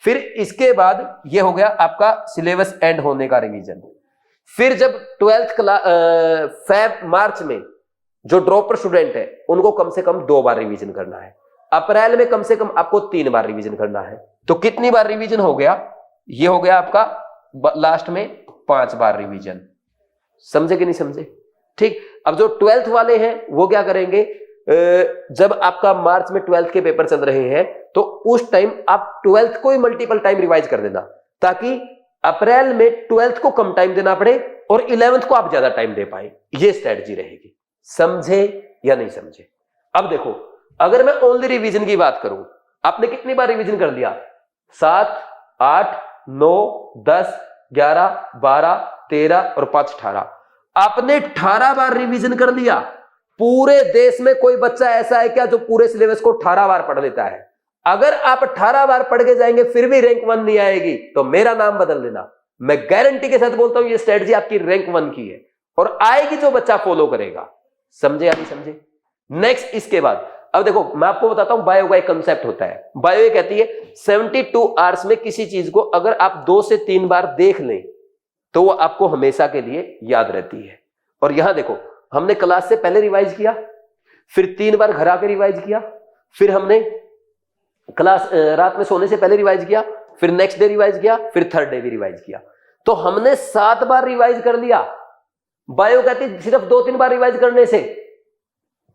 फिर इसके बाद ये हो गया आपका सिलेबस एंड होने का रिवीजन। फिर जब 12th क्लास मार्च में जो ड्रॉपर स्टूडेंट है उनको कम से कम 2 बार रिवीजन करना है। अप्रैल में कम से कम आपको 3 बार रिवीजन करना है। तो कितनी बार रिवीजन हो गया? ये हो गया आपका लास्ट में 5 बार रिवीजन। समझे कि नहीं समझे? ठीक। अब जो 12th वाले हैं वो क्या करेंगे, जब आपका मार्च में 12th के पेपर चल रहे हैं तो उस टाइम आप 12th को ही मल्टीपल टाइम रिवाइज कर देना, ताकि अप्रैल में 12th को कम टाइम देना पड़े और 11th को आप ज्यादा टाइम दे पाए। ये स्ट्रेटजी रहेगी। समझे या नहीं समझे? अब देखो, अगर मैं ओनली रिवीजन की बात करूं, आपने कितनी बार रिवीजन कर लिया? 7, 8, 9, 10, 11, 12, 13 और 5 18। आपने 18 बार रिवीजन कर लिया। पूरे देश में कोई बच्चा ऐसा है क्या जो पूरे सिलेबस को 18 बार पढ़ लेता है? अगर आप 18 बार पढ़ के जाएंगे फिर भी रैंक 1 नहीं आएगी तो मेरा नाम बदल देना। मैं गारंटी के साथ बोलता हूं ये स्ट्रेटजी आपकी रैंक 1 की है और आएगी जो बच्चा फॉलो करेगा। समझे या नहीं समझे? नेक्स्ट इसके बाद अब देखो, मैं आपको बताता हूं बायो का एक कंसेप्ट होता है। बायो ये कहती है 72 आवर्स में किसी चीज को अगर आप 2 से 3 बार देख लें तो वो आपको हमेशा के लिए याद रहती है। और यहां देखो, हमने क्लास से पहले रिवाइज किया, फिर 3 बार घर आके रिवाइज किया, फिर हमने क्लास रात में सोने से पहले रिवाइज किया, फिर नेक्स्ट डे रिवाइज किया, फिर थर्ड डे भी रिवाइज किया। तो हमने 7 बार रिवाइज कर लिया। बायो कहती है सिर्फ 2-3 बार रिवाइज करने से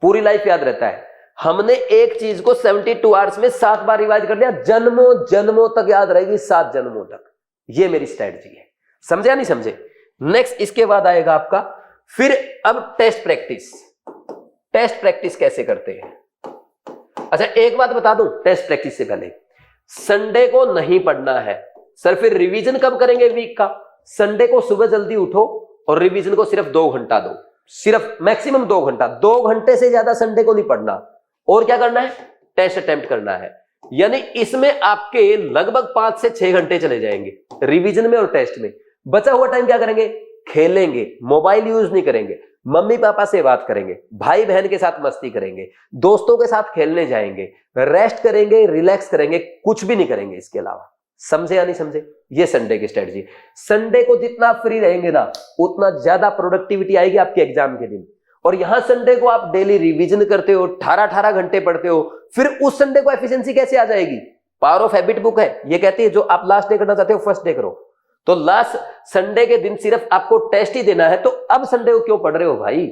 पूरी लाइफ याद रहता है। हमने एक चीज को 72 आवर्स में 7 बार रिवाइज कर लिया, जन्मों जन्मों तक याद रहेगी, 7 जन्मों तक। ये मेरी स्ट्रेटजी है। समझे या नहीं समझे? नेक्स्ट इसके बाद आएगा आपका फिर अब टेस्ट प्रैक्टिस। टेस्ट प्रैक्टिस कैसे करते हैं? अच्छा एक बात बता दूं टेस्ट प्रैक्टिस से पहले, संडे को नहीं पढ़ना है। सर फिर रिवीजन कब करेंगे वीक का? संडे को सुबह जल्दी उठो और रिवीजन को सिर्फ 2 घंटा दो, सिर्फ मैक्सिमम 2 घंटा। 2 घंटे से ज्यादा संडे को नहीं पढ़ना। और क्या करना है? टेस्ट अटेम्प्ट करना है। यानी इसमें आपके लगभग 5 से 6 घंटे चले जाएंगे रिवीजन में और टेस्ट में। बचा हुआ टाइम क्या करेंगे? खेलेंगे, मोबाइल यूज नहीं करेंगे, मम्मी पापा से बात करेंगे, भाई बहन के साथ मस्ती करेंगे, दोस्तों के साथ खेलने जाएंगे, रेस्ट करेंगे, रिलैक्स करेंगे, कुछ भी नहीं करेंगे इसके अलावा। समझे या नहीं समझे? ये संडे की स्ट्रेटजी। संडे को जितना फ्री रहेंगे ना उतना ज्यादा प्रोडक्टिविटी आएगी आपके एग्जाम के दिन। और यहां संडे को आप डेली रिवीजन करते हो, 18-18 घंटे पढ़ते हो, फिर उस संडे को एफिशिएंसी कैसे आ जाएगी? पावर ऑफ हैबिट बुक है, ये कहती है जो आप लास्ट डे करना चाहते हो फर्स्ट डे करो। तो लास्ट संडे के दिन सिर्फ आपको टेस्ट ही देना है, तो अब संडे को क्यों पढ़ रहे हो भाई?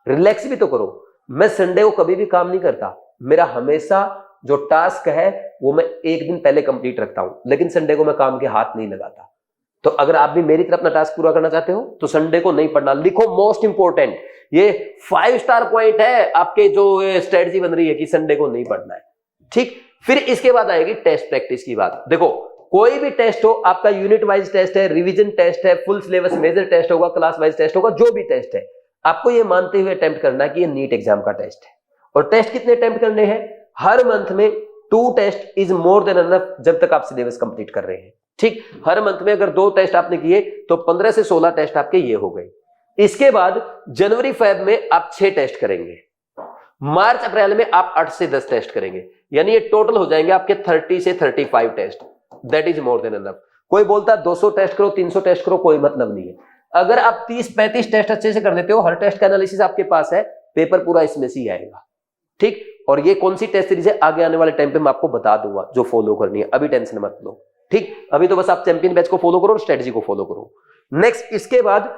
रिलैक्स भी तो करो। मैं संडे को कभी भी काम नहीं करता, मेरा हमेशा जो टास्क है वो मैं एक दिन पहले कंप्लीट रखता हूं, लेकिन संडे को मैं काम के हाथ नहीं लगाता। तो अगर आप भी मेरी तरफ अपना टास्क पूरा करना चाहते हो तो संडे को नहीं पढ़ना। लिखो मोस्ट इंपोर्टेंट, ये 5 स्टार पॉइंट है आपके जो स्ट्रेटजी बन रही है कि संडे को नहीं पढ़ना है। ठीक। फिर इसके बाद आएगी टेस्ट प्रैक्टिस की बात। देखो कोई भी टेस्ट हो, आपका यूनिट वाइज टेस्ट है, रिवीजन टेस्ट है, फुल सिलेबस मेजर टेस्ट होगा, क्लास वाइज टेस्ट होगा, जो भी टेस्ट है, आपको ये मानते हुए अटेम्प्ट करना है कि ये नीट एग्जाम का टेस्ट है। और टेस्ट कितने अटेम्प्ट करने हैं? हर मंथ में 2 test is more than enough, जब तक आप सिलेबस कंप्लीट कर रहे हैं। ठीक। हर मंथ में अगर 2 टेस्ट आपने किए तो 15 से 16 टेस्ट आपके ये हो गए। इसके बाद जनवरी फेब में आप 6 टेस्ट करेंगे, मार्च अप्रैल में आप 8 से 10 टेस्ट करेंगे, यानी ये टोटल हो जाएंगे आपके 30 से 35 test. That is more than enough. कोई बोलता है 200 टेस्ट करो, 300 टेस्ट करो, कोई मतलब नहीं है। अगर आप 30-35 टेस्ट अच्छे से कर लेते हो, हर टेस्ट का एनालिसिस आपके पास है, पेपर पूरा इसमें से ही आएगा। ठीक। और ये कौन सी टेस्ट सीरीज है आगे आने वाले टाइम पे मैं आपको बता दूंगा जो फॉलो करनी है, अभी टेंशन मत लो। ठीक। अभी तो बस आप चैंपियन बैच को फॉलो करो और स्ट्रेटजी को फॉलो करो। नेक्स्ट इसके बाद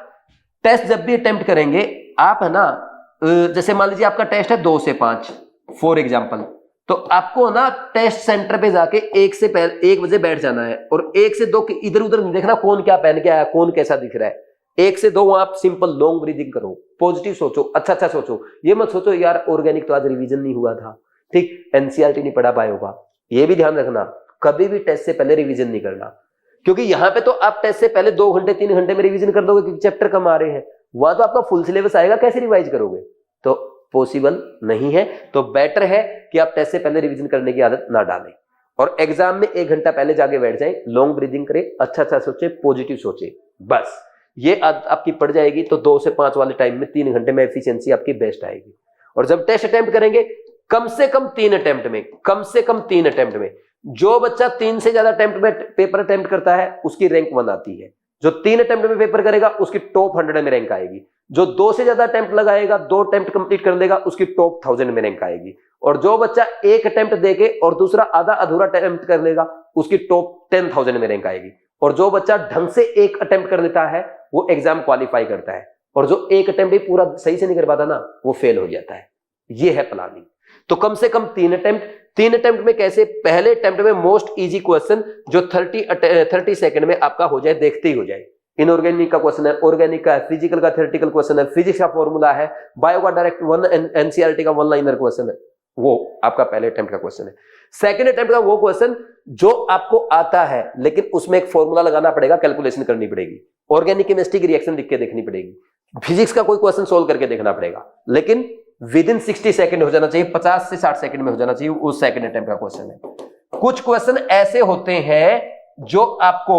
टेस्ट जब भी अटेम्प्ट करेंगे आप, है ना, जैसे मान लीजिए आपका टेस्ट है 2 से 5 फॉर एग्जाम्पल, तो आपको ना टेस्ट सेंटर पे जाके 1 बजे बैठ जाना है और 1 से 2 इधर उधर नहीं देखना कौन क्या पहन के आया, कौन कैसा दिख रहा है। 1 से 2 आप सिंपल लॉन्ग ब्रीदिंग करो, पॉजिटिव सोचो, अच्छा सोचो। ये मत सोचो यार ऑर्गेनिक तो आज रिवीजन नहीं हुआ था, ठीक, एनसीईआरटी नहीं पढ़ा पाए होगा। ये भी ध्यान रखना, कभी भी टेस्ट से पहले रिवीजन नहीं करना, क्योंकि यहां पे तो आप टेस्ट से पहले 2 घंटे 3 घंटे में रिवीजन कर दोगे क्योंकि चैप्टर कम आ रहे हैं, वहां तो आपका फुल सिलेबस आएगा, कैसे रिवाइज करोगे? तो पॉसिबल नहीं है। तो बेटर है कि आप टेस्ट से पहले रिवीजन करने की आदत ना डालें और एग्जाम में 1 घंटा पहले जाके बैठ जाएं, लॉन्ग ब्रीदिंग करें, अच्छा सोचे, पॉजिटिव सोचे, बस ये आदत आपकी पड़ जाएगी तो 2 से 5 वाले टाइम में 3 घंटे में एफिशिएंसी आपकी बेस्ट आएगी। और जब टेस्ट अटेम्प्ट करेंगे कम से कम 3 अटेम्प्ट में, जो बच्चा 3 से ज्यादा अटेम्प्ट में पेपर अटेम्प्ट करता है उसकी रैंक 1 आती है, जो 3 अटेम्प्ट में पेपर करेगा उसकी टॉप 100 में रैंक आएगी, जो 2 से ज्यादा अटेम्प्ट लगाएगा, 2 अटेम्प्ट कंप्लीट कर लेगा उसकी टॉप 1000 में रैंक आएगी, और जो बच्चा 1 अटेम्प्ट देके और दूसरा आधा अधूरा अटेम्प्ट कर लेगा उसकी टॉप 10,000 में रैंक आएगी, और जो बच्चा ढंग से 1 अटेम्प्ट कर लेता है वो एग्जाम क्वालिफाई करता है, और जो 1 अटेम्प्ट भी पूरा सही से नहीं कर पाता ना वो फेल हो जाता है। ये है प्लानिंग। तो कम से कम 3 अटेम्प्ट में कैसे? पहले अटेम्प्ट में मोस्ट इजी क्वेश्चन जो 30 सेकंड में आपका हो जाए, देखते ही हो जाए। इनऑर्गेनिक का क्वेश्चन है, ऑर्गेनिक का है, फिजिकल का थ्योरेटिकल क्वेश्चन है, फिजिक्स का फॉर्मूला है, बायो का डायरेक्ट 1 एनसीईआरटी का 1 लाइनर क्वेश्चन है, वो आपका पहले अटेम्प्ट का क्वेश्चन है। सेकंड अटेम्प्ट का वो क्वेश्चन जो आपको आता है लेकिन उसमें एक फॉर्मूला लगाना पड़ेगा, कैलकुलेशन करनी पड़ेगी, ऑर्गेनिक केमिस्ट्री की रिएक्शन लिख के देखनी पड़ेगी, फिजिक्स का कोई क्वेश्चन सोल्व करके देखना पड़ेगा, लेकिन विद इन 60 सेकंड हो जाना चाहिए, 50 से 60 सेकंड में हो जाना चाहिए, वो सेकंड अटेम्प्ट का क्वेश्चन है। कुछ क्वेश्चन ऐसे होते हैं जो आपको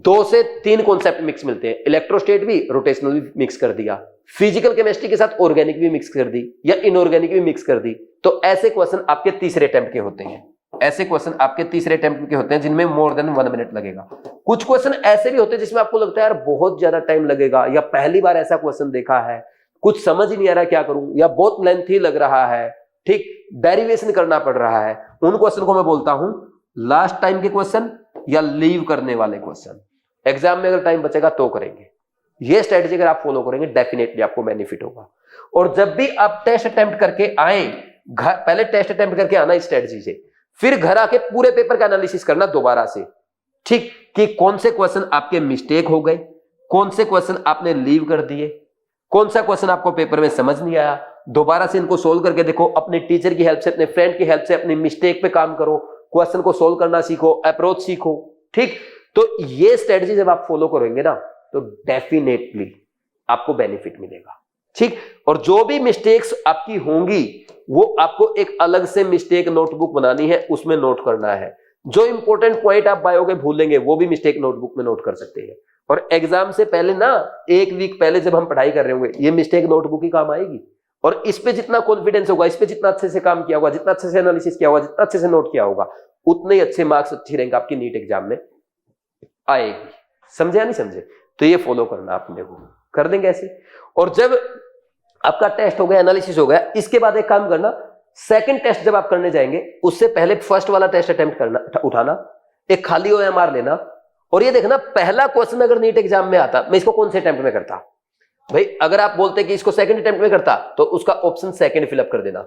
2 से 3 कॉन्सेप्ट मिक्स मिलते हैं, इलेक्ट्रोस्टेट भी, रोटेशनल भी मिक्स कर दिया, फिजिकल केमिस्ट्री के साथ ऑर्गेनिक भी मिक्स कर दी या इनऑर्गेनिक भी मिक्स कर दी, तो ऐसे क्वेश्चन आपके तीसरे अटेम्प्ट के होते हैं, ऐसे क्वेश्चन आपके तीसरे अटेम्प्ट के होते हैं जिनमें मोर देन 1 मिनट लगेगा। कुछ क्वेश्चन ऐसे भी होते हैं जिसमें आपको लगता है यार बहुत ज्यादा टाइम लगेगा, या पहली बार ऐसा क्वेश्चन देखा है, कुछ समझ ही नहीं आ रहा क्या करूं, या बहुत लेंथी लग रहा है, ठीक, डेरिवेशन करना पड़ रहा है, उन क्वेश्चन को मैं बोलता हूं लास्ट टाइम के क्वेश्चन या लीव करने वाले क्वेश्चन। एग्जाम में अगर टाइम बचेगा तो करेंगे, ये स्ट्रेटजी अगर आप फॉलो करेंगे डेफिनेटली आपको बेनिफिट होगा। और जब भी आप टेस्ट अटेम्प्ट करके आए, पहले टेस्ट अटेम्प्ट करके आना इस स्ट्रेटजी से, फिर घर आके पूरे पेपर का एनालिसिस करना दोबारा से, ठीक, कि कौन से क्वेश्चन आपके मिस्टेक हो गए, कौन से क्वेश्चन आपने लीव कर दिए, कौन सा क्वेश्चन आपको पेपर में समझ नहीं आया, दोबारा से इनको सोल्व करके देखो, अपने टीचर की हेल्प से, अपने फ्रेंड की हेल्प से अपनी मिस्टेक पे काम करो, क्वेश्चन को सोल्व करना सीखो, अप्रोच सीखो, ठीक। तो ये स्ट्रेटजी जब आप फॉलो करेंगे ना तो डेफिनेटली आपको बेनिफिट मिलेगा, ठीक। और जो भी मिस्टेक्स आपकी होंगी वो आपको एक अलग से मिस्टेक नोटबुक बनानी है, उसमें नोट करना है। जो इंपॉर्टेंट पॉइंट आप बायो के भूलेंगे वो भी मिस्टेक नोटबुक में नोट कर सकते हैं। और एग्जाम से पहले ना 1 वीक पहले जब हम पढ़ाई कर रहे होंगे ये मिस्टेक नोटबुक ही काम आएगी, और इस पे जितना कॉन्फिडेंस होगा, इस पे जितना अच्छे से काम किया होगा, जितना अच्छे से एनालिसिस किया होगा, जितना अच्छे से नोट किया होगा, उतने ही अच्छे मार्क्स, अच्छी रैंक आपकी नीट एग्जाम में आएगी। समझे या नहीं समझे? तो ये फॉलो करना अपने को, कर देंगे ऐसे। और जब आपका टेस्ट हो गया, एनालिसिस हो गया, इसके बाद एक काम करना, सेकंड टेस्ट जब आप करने जाएंगे उससे पहले फर्स्ट वाला टेस्ट अटेम्प्ट करना, उठाना, एक खाली OMR लेना, और ये देखना पहला क्वेश्चन अगर नीट एग्जाम में आता, मैं इसको कौन से अटेम्प्ट में करता। भाई अगर आप बोलते कि इसको सेकंड अटेम्प्ट में करता तो उसका ऑप्शन सेकंड फिलअप कर देना।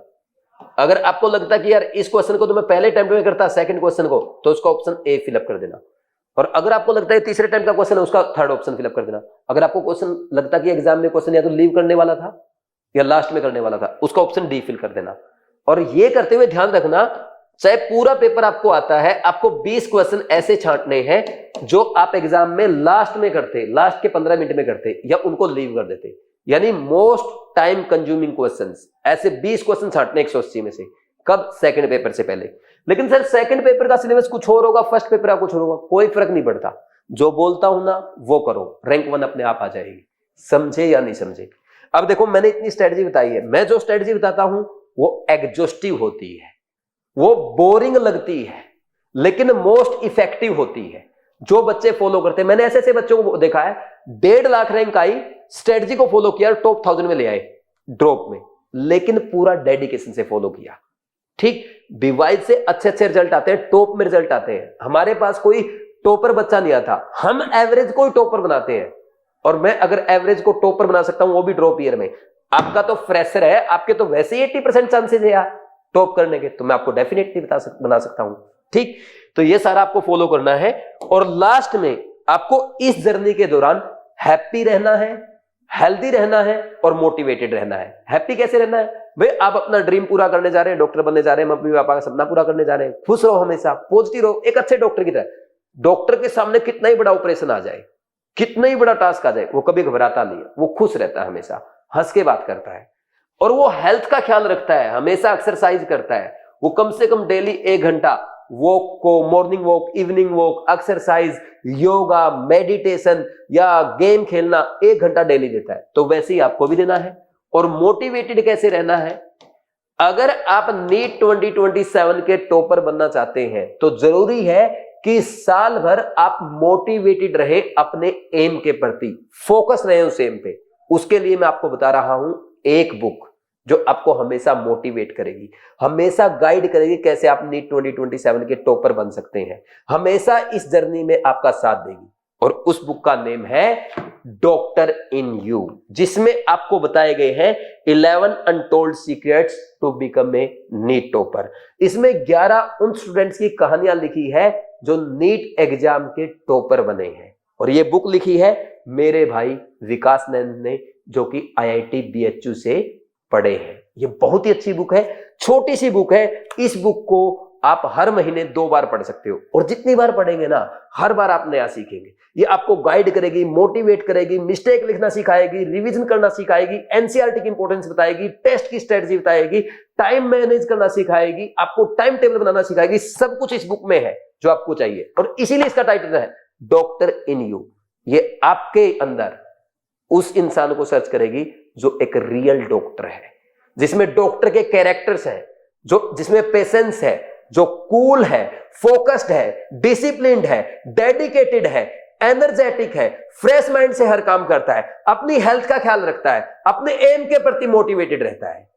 अगर आपको लगता कि यार इस क्वेश्चन को तो मैं पहले अटेम्प्ट में करता, सेकंड क्वेश्चन को, तो उसका ऑप्शन ए फिलअप कर देना। और अगर आपको लगता है तीसरे अटेम्प्ट का क्वेश्चन है, उसका थर्ड ऑप्शन फिलअप कर देना। अगर आपको क्वेश्चन लगता कि एग्जाम में क्वेश्चन या तो लीव करने वाला था या लास्ट में करने वाला था, उसका ऑप्शन डी फिल कर देना। और ये करते हुए ध्यान रखना, चाहे पूरा पेपर आपको आता है, आपको 20 क्वेश्चन ऐसे छांटने हैं जो आप एग्जाम में लास्ट में करते, लास्ट के 15 मिनट में करते या उनको लीव कर देते, यानी मोस्ट टाइम कंज्यूमिंग क्वेश्चंस। ऐसे 20 क्वेश्चन छांटने 180 में से। कब? सेकंड पेपर से पहले। लेकिन सर सेकंड पेपर का सिलेबस कुछ और होगा, फर्स्ट पेपर का कुछ और होगा, कोई फर्क नहीं पड़ता, जो बोलता हूं ना वो करो, रैंक 1 अपने आप आ जाएगी। समझे या नहीं समझे? अब देखो मैंने इतनी स्ट्रेटजी बताई है, मैं जो स्ट्रेटजी बताता हूं वो एग्जॉस्टिव होती है, वो बोरिंग लगती है, लेकिन मोस्ट इफेक्टिव होती है। जो बच्चे फॉलो करते हैं, मैंने ऐसे ऐसे बच्चों को देखा है 1.5 लाख रैंक आई, स्ट्रेटजी को फॉलो किया, टॉप 1000 में ले आए ड्रॉप में, लेकिन पूरा डेडिकेशन से फॉलो किया, ठीक। बीवाइज से अच्छे अच्छे रिजल्ट आते हैं, टॉप में रिजल्ट आते हैं। हमारे पास कोई टॉपर बच्चा नहीं आता, हम एवरेज को ही टॉपर बनाते हैं। और मैं अगर एवरेज को टॉपर बना सकता हूं वो भी ड्रॉप ईयर में, आपका तो फ्रेशर है, आपके तो वैसे ही 80% चांसेस है यार टॉप करने के, तो मैं आपको डेफिनेटली बना सकता हूं, ठीक। तो ये सारा आपको फॉलो करना है। और लास्ट में आपको इस जर्नी के दौरान हैप्पी रहना है, हेल्दी रहना है और मोटिवेटेड रहना है। हैप्पी कैसे रहना है भाई? आप अपना ड्रीम पूरा करने जा रहे हैं, डॉक्टर बनने जा रहे हैं, मम्मी पापा का सपना पूरा करने जा रहे हैं, खुश रहो, हमेशा पॉजिटिव रहो, एक अच्छे डॉक्टर की तरह। डॉक्टर के सामने कितना ही बड़ा ऑपरेशन आ जाए, कितना ही बड़ा टास्क आ जाए, वो कभी घबराता नहीं है, वो खुश रहता है, हमेशा हंस के बात करता है और वो हेल्थ का ख्याल रखता है, हमेशा एक्सरसाइज करता है। वो कम से कम डेली 1 घंटा वॉक को, morning walk, evening walk, exercise, yoga, meditation या गेम खेलना 1 घंटा डेली देता है। तो वैसे ही आपको भी देना है। और मोटिवेटेड कैसे रहना है? अगर आप नीट 2027 के टॉपर बनना चाहते हैं तो जरूरी है कि साल भर आप मोटिवेटेड रहे, अपने एम के प्रति फोकस रहे उस एम पे। उसके लिए मैं आपको बता रहा हूं एक बुक जो आपको हमेशा मोटिवेट करेगी, हमेशा गाइड करेगी कैसे आप नीट 2027 के टॉपर बन सकते हैं, हमेशा इस जर्नी में आपका साथ देगी। और उस बुक का नेम है डॉक्टर इन यू, जिसमें आपको बताए गए हैं 11 untold secrets to become a NEET topper. इसमें 11 उन स्टूडेंट्स की कहानियां लिखी है जो नीट एग्जाम के टॉपर बने हैं। और ये बुक लिखी है मेरे भाई विकास नंद ने, जो कि IIT BHU से पढ़े हैं। ये बहुत ही अच्छी बुक है, छोटी सी बुक है। इस बुक को आप हर महीने 2 बार पढ़ सकते हो और जितनी बार पढ़ेंगे ना, हर बार आप नया सीखेंगे। ये आपको गाइड करेगी, मोटिवेट करेगी, मिस्टेक लिखना सिखाएगी, रिवीजन करना सिखाएगी, NCERT की इंपॉर्टेंस बताएगी, टेस्ट की स्ट्रेटजी बताएगी, टाइम मैनेज करना सिखाएगी, आपको टाइम टेबल बनाना सिखाएगी। सब कुछ इस बुक में है जो आपको चाहिए और इसीलिए इसका टाइटल है डॉक्टर इन यू। ये आपके अंदर उस इंसान को सर्च करेगी जो एक रियल डॉक्टर है, जिसमें डॉक्टर के कैरेक्टर्स हैं, जो जिसमें पेशेंस है, जो कूल है, फोकस्ड है, डिसिप्लिन्ड है, डेडिकेटेड है, एनर्जेटिक है, फ्रेश माइंड से हर काम करता है, अपनी हेल्थ का ख्याल रखता है, अपने एम के प्रति मोटिवेटेड रहता है।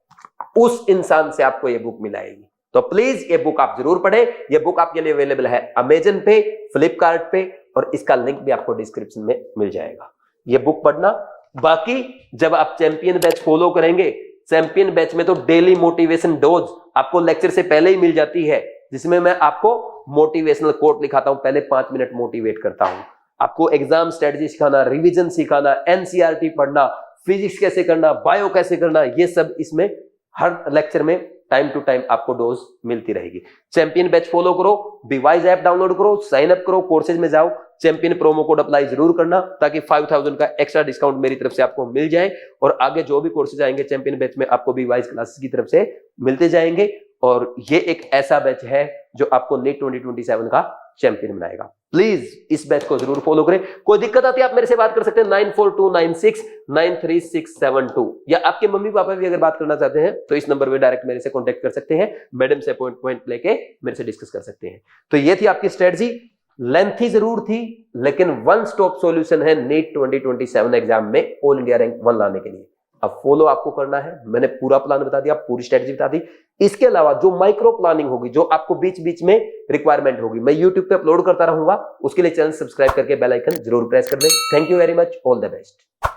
उस इंसान से आपको यह बुक मिलाएगी। तो प्लीज ये बुक आप जरूर पढ़ें। ये बुक आपके लिए अवेलेबल है अमेजन पे, फ्लिपकार्ट पे, और इसका लिंक भी आपको डिस्क्रिप्शन में मिल जाएगा। ये बुक पढ़ना। बाकी जब आप चैंपियन बैच फॉलो करेंगे, चैंपियन बैच में तो डेली मोटिवेशन डोज आपको लेक्चर से पहले ही मिल जाती है, जिसमें मैं आपको मोटिवेशनल कोट लिखाता हूं, पहले 5 मिनट मोटिवेट करता हूं, आपको एग्जाम स्ट्रेटजी सिखाना, रिवीजन सिखाना, NCERT पढ़ना, फिजिक्स कैसे करना, बायो कैसे करना, ये सब इसमें हर लेक्चर में टाइम टू टाइम आपको डोज मिलती रहेगी। चैंपियन बैच फॉलो करो, बीवाइज ऐप डाउनलोड करो, साइन अप करो, कोर्सेज में जाओ, चैंपियन प्रोमो कोड अप्लाई जरूर करना ताकि 5000 का एक्स्ट्रा डिस्काउंट मेरी तरफ से आपको मिल जाए। और आगे जो भी कोर्सेज आएंगे चैंपियन बैच में आपको बीवाइज क्लासेस की तरफ से मिलते जाएंगे। और ये एक ऐसा बैच है जो आपको नीट 2027 का चैंपियन बनाएगा। प्लीज इस बैच को जरूर फॉलो करें। कोई दिक्कत आती है आप मेरे से बात कर सकते हैं 9429693672, या आपके मम्मी पापा भी अगर बात करना चाहते हैं तो इस नंबर पे डायरेक्ट मेरे से कांटेक्ट कर सकते हैं, मैडम से अपॉइंटमेंट लेके मेरे से डिस्कस कर सकते हैं। तो ये थी आपकी स्ट्रेटजी, लेंथी जरूर थी लेकिन वन स्टॉप सॉल्यूशन है नीट 2027 एग्जाम में ऑल इंडिया रैंक 1 लाने के लिए। अब फॉलो आपको करना है, मैंने पूरा प्लान बता दिया, पूरी स्ट्रेटजी बता दी। इसके अलावा जो माइक्रो प्लानिंग होगी, जो आपको बीच बीच में रिक्वायरमेंट होगी, मैं यूट्यूब पे अपलोड करता रहूंगा। उसके लिए चैनल सब्सक्राइब करके बेल आइकन जरूर प्रेस कर दें। Thank you very much, all the best.